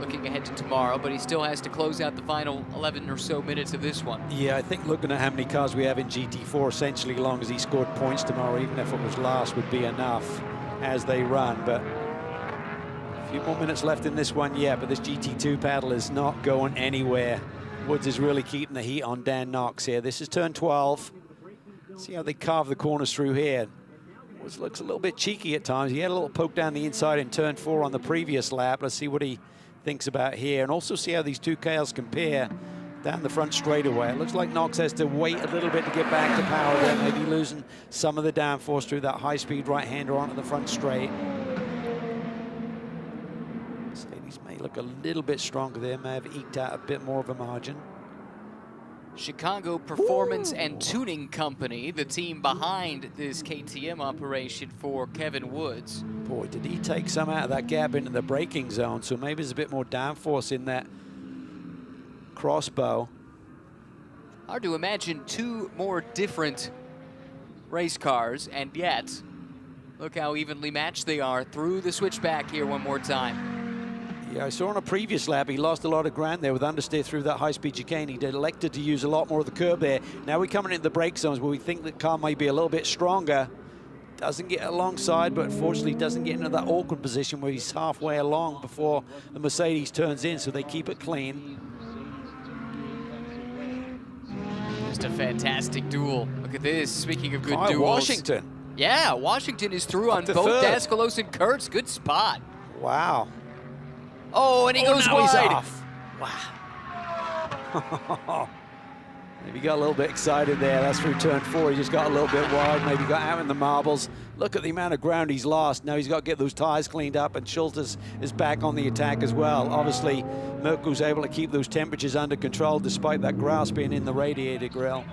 looking ahead to tomorrow, but he still has to close out the final 11 or so minutes of this one. Yeah, I think looking at how many cars we have in GT4, essentially as long as he scored points tomorrow, even if it was last, would be enough as they run. But a few more minutes left in this one, yeah, but this GT2 battle is not going anywhere. Woods is really keeping the heat on Dan Knox here. This is turn 12. See how they carve the corners through here. Woods looks a little bit cheeky at times. He had a little poke down the inside in turn 4 on the previous lap. Let's see what he thinks about here. And also see how these 2 cars compare down the front straightaway. It looks like Knox has to wait a little bit to get back to power there, maybe losing some of the downforce through that high-speed right-hander onto the front straight. Mercedes may look a little bit stronger there, may have eked out a bit more of a margin. Chicago Performance and Tuning Company, the team behind this KTM operation for Kevin Woods. Boy, did he take some out of that gap into the braking zone, so maybe there's a bit more downforce in that crossbow. Hard to imagine two more different race cars, and yet, look how evenly matched they are through the switchback here one more time. Yeah, I saw on a previous lap, he lost a lot of ground there with understeer through that high-speed chicane. He elected to use a lot more of the curb there. Now we're coming into the brake zones where we think the car may be a little bit stronger. Doesn't get alongside, but fortunately doesn't get into that awkward position where he's halfway along before the Mercedes turns in, so they keep it clean. Just a fantastic duel. Look at this, speaking of good Kyle duels. Washington. Yeah, Washington is through on to both third. Daskalos and Kurtz. Good spot. Wow. Oh, and he goes now wide. he's off. Wow. Maybe got a little bit excited there. That's through turn 4. He just got a little bit wide. Maybe got out in the marbles. Look at the amount of ground he's lost. Now he's got to get those tires cleaned up, and Schultes is back on the attack as well. Obviously, Mirko's able to keep those temperatures under control despite that grass being in the radiator grill.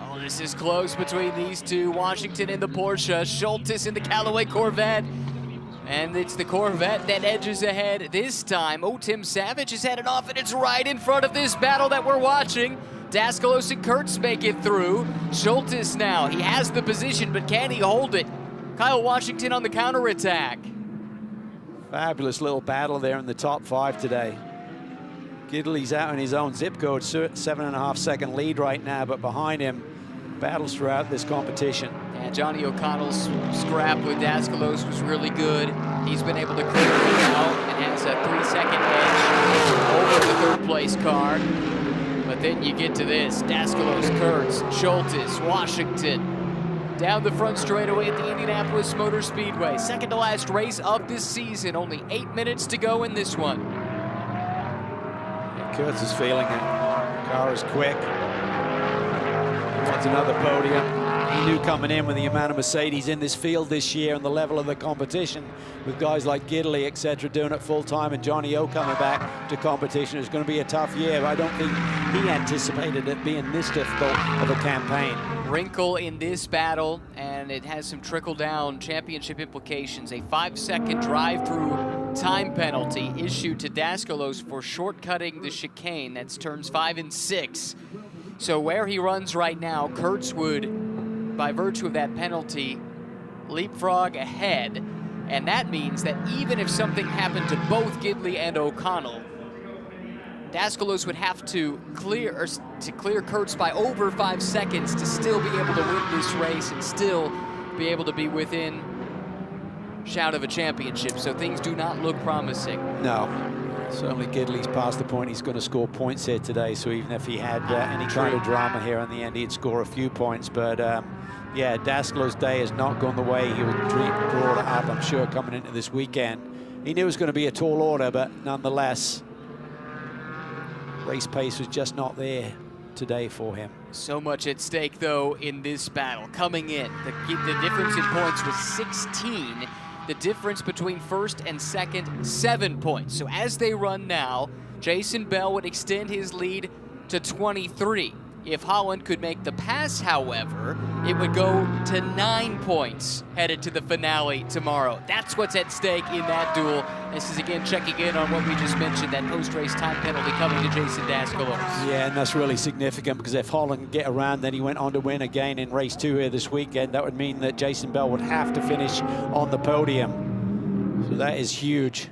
Oh, this is close between these two. Washington in the Porsche, Schultes in the Callaway Corvette. And it's the Corvette that edges ahead this time. Oh, Tim Savage has had it off, and it's right in front of this battle that we're watching. Daskalos and Kurtz make it through. Schultes now, he has the position, but can he hold it? Kyle Washington on the counterattack. Fabulous little battle there in the top 5 today. Gidley's out in his own zip code, 7.5 second lead right now, but behind him, battles throughout this competition. Yeah, Johnny O'Connell's scrap with Daskalos was really good. He's been able to clear it out and has a 3-second edge over the third place car. But then you get to this, Daskalos, Kurtz, Schultes, Washington, down the front straightaway at the Indianapolis Motor Speedway. Second to last race of this season, only 8 minutes to go in this one. Yeah, Kurtz is feeling it. The car is quick. He wants another podium. He knew coming in with the amount of Mercedes in this field this year and the level of the competition with guys like Gidley, etc., doing it full time, and Johnny O coming back to competition. It's going to be a tough year, but I don't think he anticipated it being this difficult of a campaign. Wrinkle in this battle, and it has some trickle-down championship implications. A 5-second drive-through time penalty issued to Daskalos for shortcutting the chicane. That's turns 5 and 6. So where he runs right now, Kurtz would, by virtue of that penalty, leapfrog ahead. And that means that even if something happened to both Gidley and O'Connell, Daskalos would have to clear Kurtz by over 5 seconds to still be able to win this race and still be able to be within shout of a championship. So things do not look promising. No, certainly Gidley's past the point he's going to score points here today. So even if he had any kind of drama here in the end, he'd score a few points. But yeah, Daskalos' day has not gone the way he would draw it up, I'm sure, coming into this weekend. He knew it was going to be a tall order, but nonetheless, race pace was just not there today for him. So much at stake, though, in this battle. Coming in, the difference in points was 16. The difference between first and second, 7 points. So as they run now, Jason Bell would extend his lead to 23. If Holland could make the pass, however, it would go to 9 points headed to the finale tomorrow. That's what's at stake in that duel. This is again checking in on what we just mentioned, that post-race time penalty coming to Jason Daskalos. Yeah, and that's really significant because if Holland can get around, then he went on to win again in race 2 here this weekend. That would mean that Jason Bell would have to finish on the podium. So that is huge.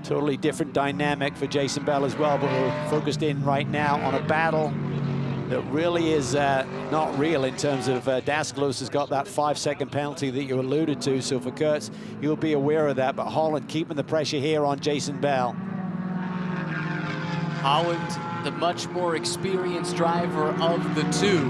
Totally different dynamic for Jason Bell as well, but we're focused in right now on a battle that really is not real in terms of Daskalos has got that 5-second penalty that you alluded to. So for Kurtz, he'll be aware of that, but Holland keeping the pressure here on Jason Bell. Holland, the much more experienced driver of the two,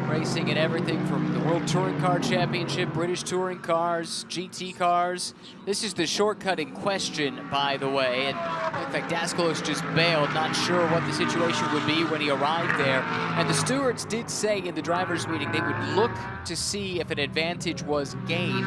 racing in everything from the World Touring Car Championship, British Touring Cars, GT cars. This is the shortcutting question, by the way, and it looked like Daskalos just bailed, not sure what the situation would be when he arrived there. And the stewards did say in the drivers' meeting they would look to see if an advantage was gained,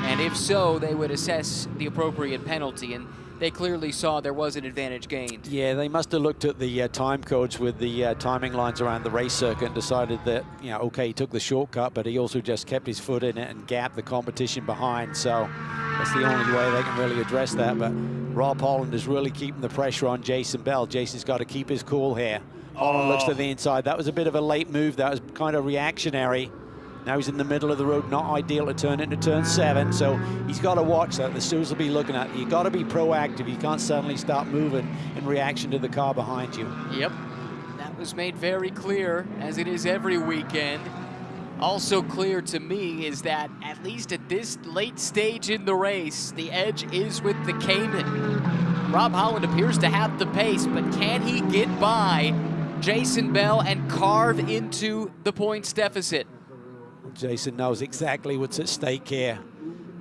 and if so, they would assess the appropriate penalty. And they clearly saw there was an advantage gained. Yeah, they must have looked at the time codes with the timing lines around the race circuit and decided that, you know, okay, he took the shortcut, but he also just kept his foot in it and gapped the competition behind. So that's the only way they can really address that. But Rob Holland is really keeping the pressure on Jason Bell. Jason's got to keep his cool here. Holland looks to the inside. That was a bit of a late move. That was kind of reactionary. Now he's in the middle of the road, not ideal to turn into turn 7, so he's got to watch that. The stewards will be looking at it. You've got to be proactive. You can't suddenly start moving in reaction to the car behind you. Yep, that was made very clear, as it is every weekend. Also clear to me is that, at least at this late stage in the race, the edge is with the Cayman. Rob Holland appears to have the pace, but can he get by Jason Bell and carve into the points deficit? Jason knows exactly what's at stake here.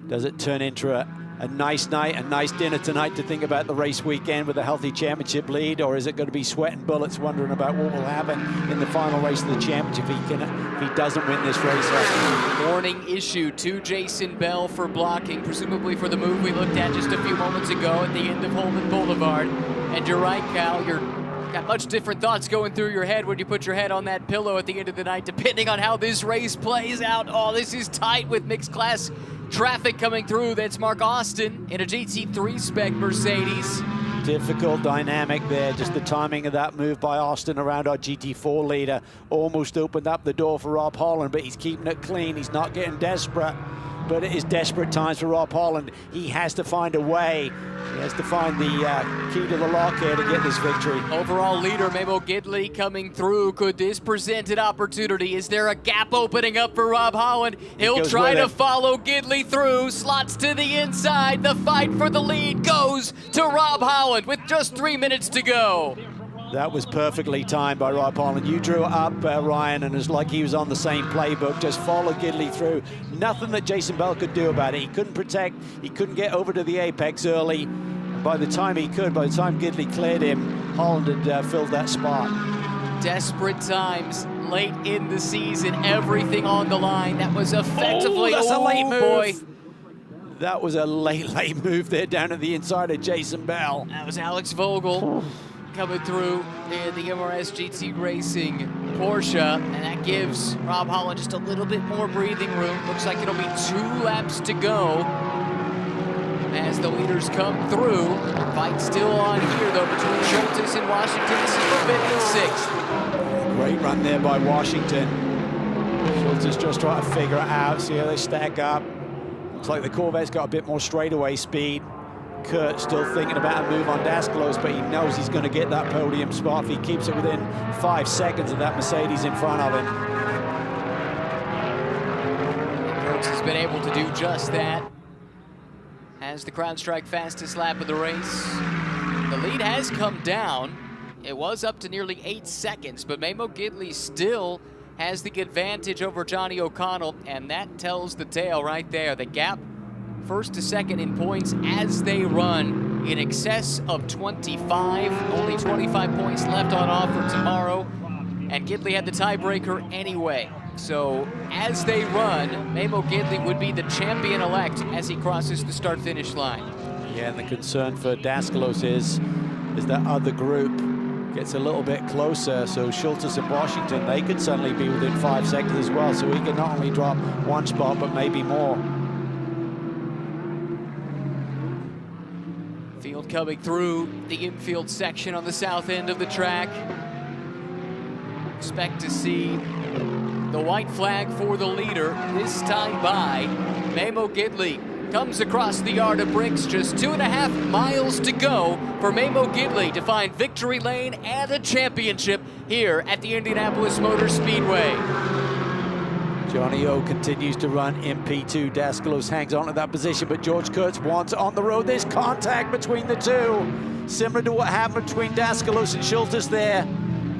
Does it turn into a nice night, a nice dinner tonight to think about the race weekend with a healthy championship lead, or is it going to be sweat and bullets wondering about what will happen in the final race of the championship if he doesn't win this race? Warning issued to Jason Bell for blocking, presumably for the move we looked at just a few moments ago at the end of Holman Boulevard. And you're right, Cal, you're got much different thoughts going through your head when you put your head on that pillow at the end of the night, depending on how this race plays out. Oh, this is tight with mixed class traffic coming through. That's Mark Austin in a GT3 spec Mercedes. Difficult dynamic there. Just the timing of that move by Austin around our GT4 leader almost opened up the door for Rob Holland, but he's keeping it clean. He's not getting desperate. But it is desperate times for Rob Holland. He has to find a way. He has to find the key to the lock here to get this victory. Overall leader Memo Gidley coming through. Could this present an opportunity? Is there a gap opening up for Rob Holland? He'll try to follow Gidley through. Slots to the inside. The fight for the lead goes to Rob Holland with just 3 minutes to go. That was perfectly timed by Rob Holland. You drew it up, Ryan, and it's like he was on the same playbook. Just follow Gidley through. Nothing that Jason Bell could do about it. He couldn't protect. He couldn't get over to the apex early. By the time he could, by the time Gidley cleared him, Holland had filled that spot. Desperate times late in the season. Everything on the line. That was effectively... that's a late move. Boy. That was a late move there down at the inside of Jason Bell. That was Alex Vogel coming through in the MRS GT Racing Porsche, and that gives Rob Holland just a little bit more breathing room. Looks like it'll be 2 laps to go as the leaders come through. Fight still on here, though, between Schultes and Washington. This is for 56th. Great run there by Washington. Schultes just trying to figure it out, see how they stack up. Looks like the Corvette's got a bit more straightaway speed. Kurt still thinking about a move on Daskelos, but he knows he's going to get that podium spot if he keeps it within 5 seconds of that Mercedes in front of him. Kurtz has been able to do just that. Has the CrowdStrike fastest lap of the race. The lead has come down. It was up to nearly 8 seconds, but Memo Gidley still has the advantage over Johnny O'Connell, and that tells the tale right there. The gap first to second in points as they run in excess of 25. Only 25 points left on offer tomorrow, and Gidley had the tiebreaker anyway. So as they run, Memo Gidley would be the champion-elect as he crosses the start-finish line. Yeah, and the concern for Daskelos is that other group gets a little bit closer, so Schultes and Washington, they could suddenly be within 5 seconds as well, so he can not only drop 1 spot, but maybe more. Field coming through the infield section on the south end of the track. Expect to see the white flag for the leader, this time by Memo Gidley. Comes across the yard of bricks, just 2.5 miles to go for Memo Gidley to find victory lane and a championship here at the Indianapolis Motor Speedway. Johnny O continues to run in P2. Daskelos hangs on to that position, but George Kurtz wants on the road. There's contact between the two. Similar to what happened between Daskelos and Schultes there.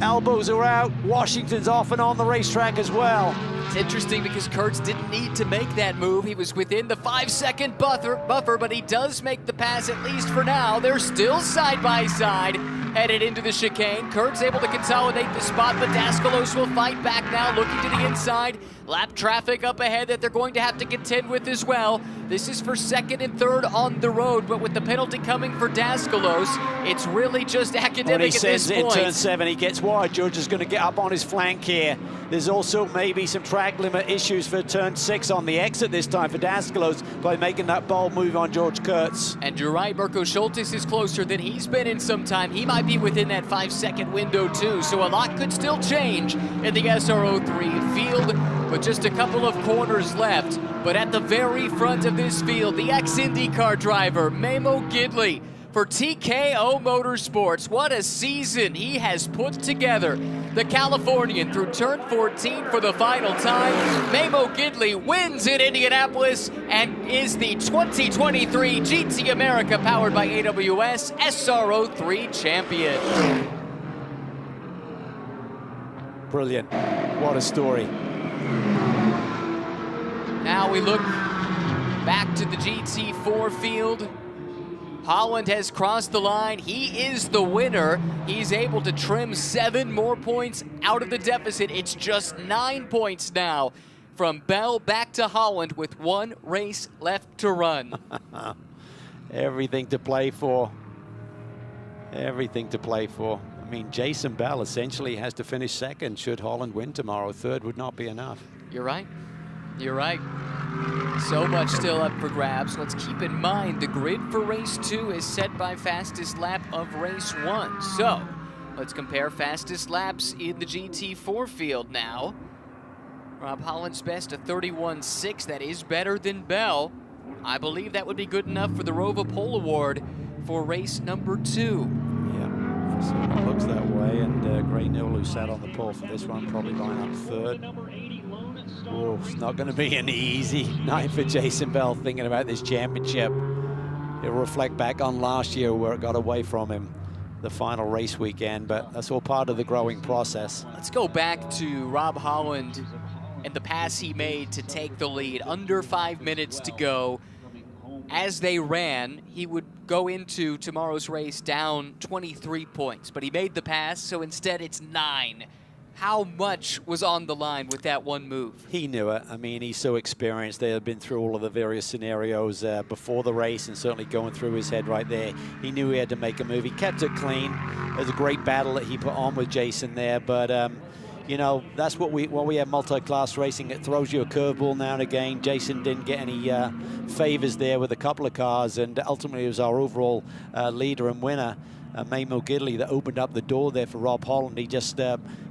Elbows are out. Washington's off and on the racetrack as well. It's interesting because Kurtz didn't need to make that move. He was within the 5-second buffer, but he does make the pass, at least for now. They're still side by side. headed into the chicane. Kurt's able to consolidate the spot, but Daskalos will fight back now, looking to the inside. Lap traffic up ahead that they're going to have to contend with as well. This is for second and third on the road, but with the penalty coming for Daskalos, it's really just academic at this point. In turn 7, he gets wide. George is going to get up on his flank here. There's also maybe some track limit issues for turn 6 on the exit this time for Daskalos by making that bold move on George Kurtz. And you're right, Mirko Schultes is closer than he's been in some time. He might be within that 5-second window too, so a lot could still change in the SRO3 field with just a couple of corners left. But at the very front of this field, the ex-IndyCar driver, Memo Gidley, for TKO Motorsports. What a season he has put together. The Californian through turn 14 for the final time. Memo Gidley wins in Indianapolis and is the 2023 GT America powered by AWS SRO3 champion. Brilliant. What a story. Now we look back to the GT4 field. Holland has crossed the line. He is the winner. He's able to trim 7 more points out of the deficit. It's just 9 points now from Bell back to Holland with 1 race left to run. Everything to play for. Everything to play for. I mean, Jason Bell essentially has to finish second should Holland win tomorrow. Third would not be enough. You're right. You're right. So much still up for grabs. Let's keep in mind the grid for race 2 is set by fastest lap of race 1. So let's compare fastest laps in the GT4 field now. Rob Holland's best, a 31.6. That is better than Bell. I believe that would be good enough for the Rova Pole Award for race number 2. Yeah, so it looks that way. And Gray Newell, who sat on the pole for this one, probably line up third. Oh, it's not going to be an easy night for Jason Bell thinking about this championship. It'll reflect back on last year where it got away from him, the final race weekend, but that's all part of the growing process. Let's go back to Rob Holland and the pass he made to take the lead. Under 5 minutes to go. As they ran, he would go into tomorrow's race down 23 points, but he made the pass, so instead it's 9. How much was on the line with that one move? He knew it. I mean, he's so experienced. They had been through all of the various scenarios before the race and certainly going through his head right there. He knew he had to make a move. He kept it clean. It was a great battle that he put on with Jason there, but you know, that's what we have multi-class racing. It throws you a curveball now and again. Jason didn't get any favors there with a couple of cars, and ultimately it was our overall leader and winner, Memo Gidley, that opened up the door there for Rob Holland. He just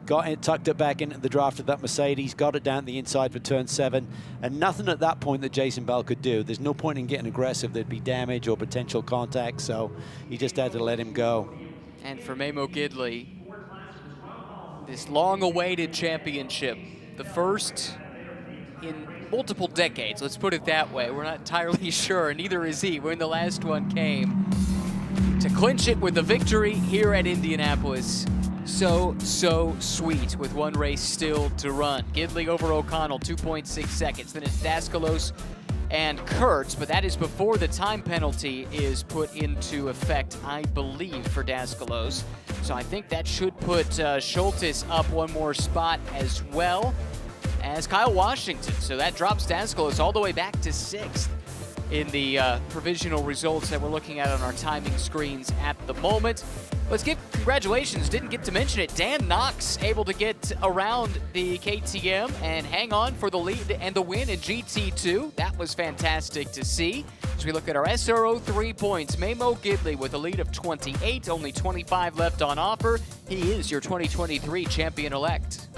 got it, tucked it back into the draft of that Mercedes, got it down the inside for turn 7, and nothing at that point that Jason Bell could do. There's no point in getting aggressive. There'd be damage or potential contact, so he just had to let him go. And for Memo Gidley, this long-awaited championship, the first in multiple decades, let's put it that way. We're not entirely sure, neither is he, when the last one came, to clinch it with a victory here at Indianapolis. So sweet with 1 race still to run. Gidley over O'Connell, 2.6 seconds. Then it's Daskalos and Kurtz, but that is before the time penalty is put into effect, I believe, for Daskalos. So I think that should put Schultes up 1 more spot as well as Kyle Washington. So that drops Daskalos all the way back to 6th in the provisional results that we're looking at on our timing screens at the moment. Let's give congratulations, didn't get to mention it, Dan Knox able to get around the KTM and hang on for the lead and the win in GT2. That was fantastic to see. As we look at our SRO3 points, Memo Gidley with a lead of 28, only 25 left on offer. He is your 2023 champion-elect.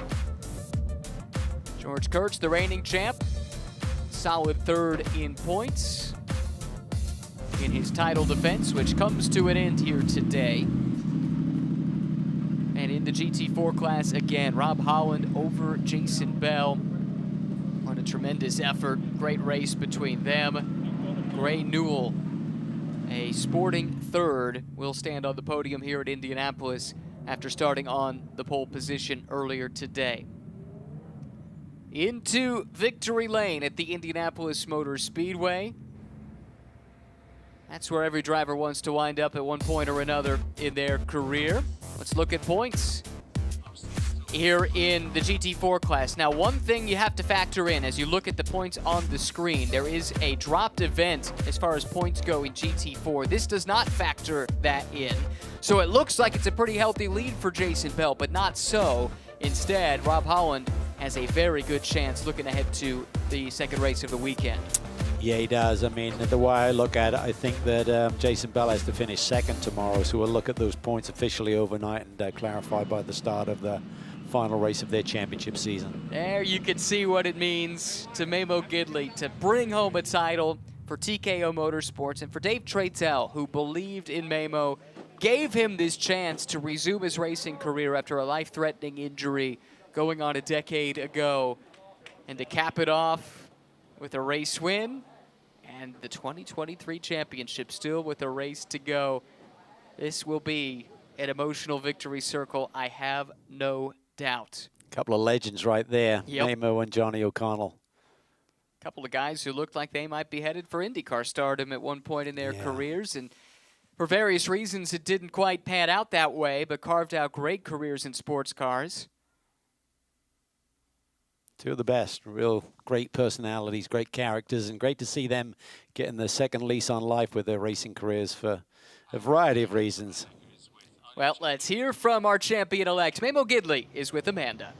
George Kurtz, the reigning champ, solid 3rd in points in his title defense, which comes to an end here today. And in the GT4 class, again, Rob Holland over Jason Bell. What a tremendous effort. Great race between them. Gray Newell, a sporting 3rd, will stand on the podium here at Indianapolis after starting on the pole position earlier today. Into victory lane at the Indianapolis Motor Speedway That's where every driver wants to wind up at one point or another in their career. Let's look at points here in the GT4 class. Now, one thing you have to factor in as you look at the points on the screen, there is a dropped event as far as points go in GT4. This does not factor that in. So it looks like it's a pretty healthy lead for Jason Bell, but not so. Instead, Rob Holland has a very good chance looking ahead to the second race of the weekend. Yeah, he does. I mean, the way I look at it, I think that Jason Bell has to finish second tomorrow, so we'll look at those points officially overnight and clarify by the start of the final race of their championship season. There you can see what it means to Memo Gidley to bring home a title for TKO Motorsports, and for Dave Traitel, who believed in Memo, gave him this chance to resume his racing career after a life-threatening injury going on a decade ago, and to cap it off with a race win and the 2023 championship still with a race to go. This will be an emotional victory circle, I have no doubt. Couple of legends right there, Yep. Memo and Johnny O'Connell. Couple of guys who looked like they might be headed for IndyCar stardom at one point in their careers, and for various reasons it didn't quite pan out that way, but carved out great careers in sports cars. Two of the best, real great personalities, great characters, and great to see them getting the second lease on life with their racing careers for a variety of reasons. Well, let's hear from our champion-elect. Memo Gidley is with Amanda.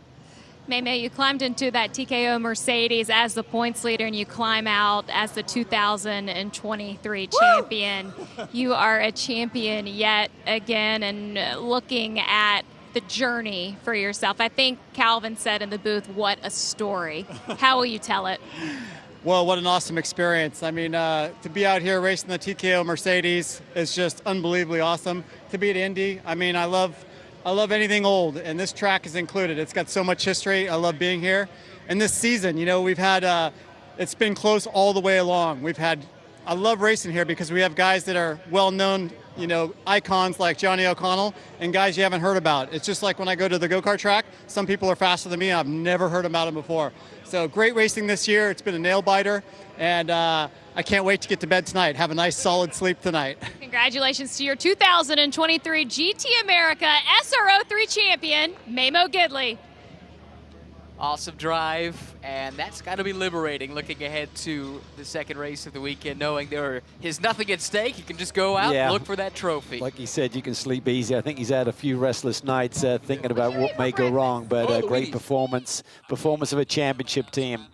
Meme, you climbed into that TKO Mercedes as the points leader, and you climb out as the 2023 champion. You are a champion yet again, and looking at the journey for yourself. I think Calvin said in the booth, what a story. How will you tell it? Well, what an awesome experience. I mean, to be out here racing the TKO Mercedes is just unbelievably awesome. To be at Indy, I mean, I love anything old, and this track is included. It's got so much history. I love being here. And this season, you know, we've had, it's been close all the way along. I love racing here because we have guys that are well-known, you know, icons like Johnny O'Connell, and guys you haven't heard about. It's just like when I go to the go-kart track, some people are faster than me. I've never heard about them before. So great racing this year. It's been a nail-biter, and I can't wait to get to bed tonight. Have a nice, solid sleep tonight. Congratulations to your 2023 GT America SRO 3 champion, Memo Gidley. Awesome drive, and that's got to be liberating looking ahead to the second race of the weekend, knowing there is nothing at stake. You can just go out and look for that trophy. Like he said, you can sleep easy. I think he's had a few restless nights thinking about what may go wrong, but a great performance of a championship team.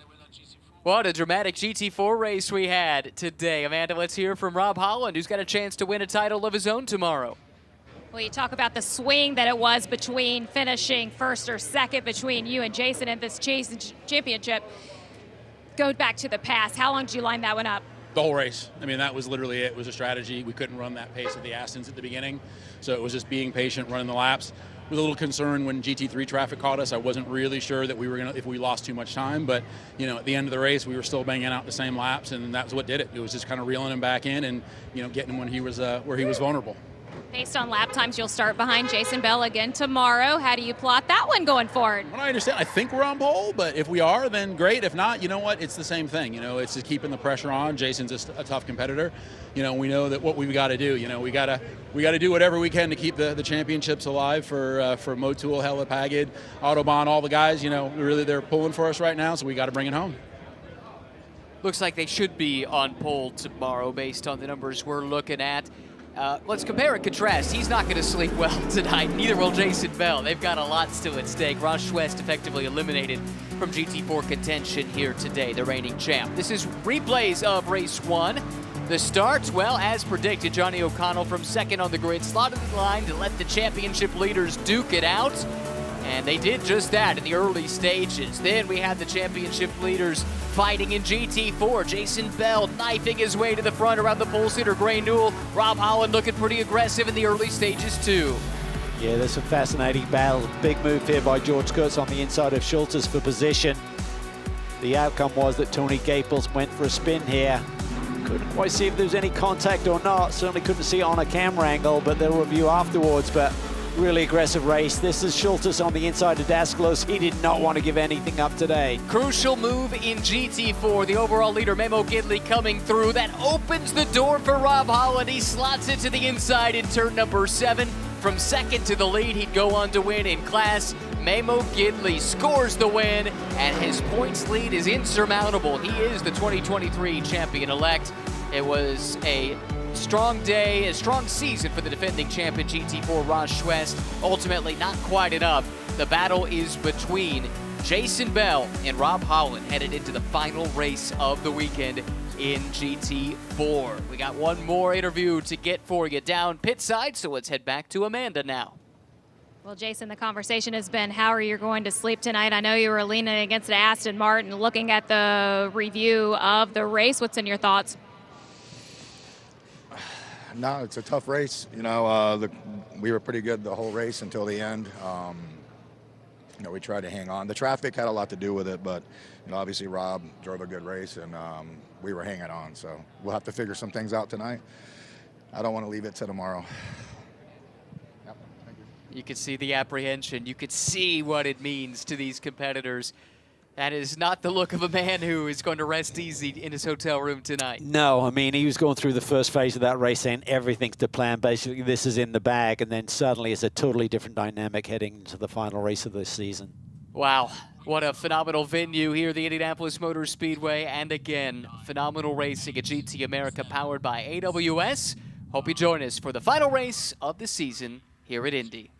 What a dramatic GT4 race we had today. Amanda, let's hear from Rob Holland, who's got a chance to win a title of his own tomorrow. Well, you talk about the swing that it was between finishing first or second between you and Jason in this championship. Go back to the past. How long did you line that one up? The whole race. I mean, that was literally it. It was a strategy. We couldn't run that pace at the Astons at the beginning, so it was just being patient, running the laps. I was a little concerned when GT3 traffic caught us. I wasn't really sure that we were gonna, if we lost too much time, but you know, at the end of the race, we were still banging out the same laps, and that's what did it. It was just kind of reeling him back in, and you know, getting him when he was where he was vulnerable. Based on lap times, you'll start behind Jason Bell again tomorrow. How do you plot that one going forward? Well, I understand. I think we're on pole, but if we are, then great. If not, you know what? It's the same thing. You know, it's just keeping the pressure on. Jason's a tough competitor. You know, we know that what we've got to do. You know, we got to do whatever we can to keep the championships alive for Motul, Hella Pagid, Autobahn, all the guys. You know, really they're pulling for us right now, so we got to bring it home. Looks like they should be on pole tomorrow based on the numbers we're looking at. Let's compare and contrast. He's not going to sleep well tonight. Neither will Jason Bell. They've got a lot still at stake. Ross Schwest effectively eliminated from GT4 contention here today, the reigning champ. This is replays of race one. The start, well, as predicted, Johnny O'Connell from second on the grid, slotted in line to let the championship leaders duke it out. And they did just that in the early stages. Then we had the championship leaders fighting in GT4. Jason Bell knifing his way to the front around the pole sitter Gray Newell. Rob Holland looking pretty aggressive in the early stages too. Yeah, there's some fascinating battles. Big move here by George Kurtz on the inside of Schultes for position. The outcome was that Tony Gaples went for a spin here. Couldn't quite see if there was any contact or not. Certainly couldn't see it on a camera angle, but they'll review afterwards. But really aggressive race. This is Schultes on the inside of Dasclos. He did not want to give anything up today. Crucial move in GT4. The overall leader, Memo Gidley, coming through. That opens the door for Rob Holland. He slots it to the inside in turn number 7. From second to the lead, he'd go on to win in class. Memo Gidley scores the win, and his points lead is insurmountable. He is the 2023 champion-elect. It was a strong day, a strong season for the defending champion GT4 Ross Schwest. Ultimately, not quite enough. The battle is between Jason Bell and Rob Holland headed into the final race of the weekend in GT4. We got one more interview to get for you down pit side, so let's head back to Amanda now. Well, Jason, the conversation has been how are you going to sleep tonight? I know you were leaning against an Aston Martin, looking at the review of the race. What's in your thoughts? No, it's a tough race. You know, we were pretty good the whole race until the end. You know, we tried to hang on. The traffic had a lot to do with it, but you know, obviously Rob drove a good race, and we were hanging on. So we'll have to figure some things out tonight. I don't want to leave it to tomorrow. Yep, thank you. You could see the apprehension. You could see what it means to these competitors. That is not the look of a man who is going to rest easy in his hotel room tonight. No, I mean, he was going through the first phase of that race saying everything's to plan. Basically, this is in the bag, and then suddenly it's a totally different dynamic heading into the final race of this season. Wow, what a phenomenal venue here, the Indianapolis Motor Speedway. And again, phenomenal racing at GT America powered by AWS. Hope you join us for the final race of the season here at Indy.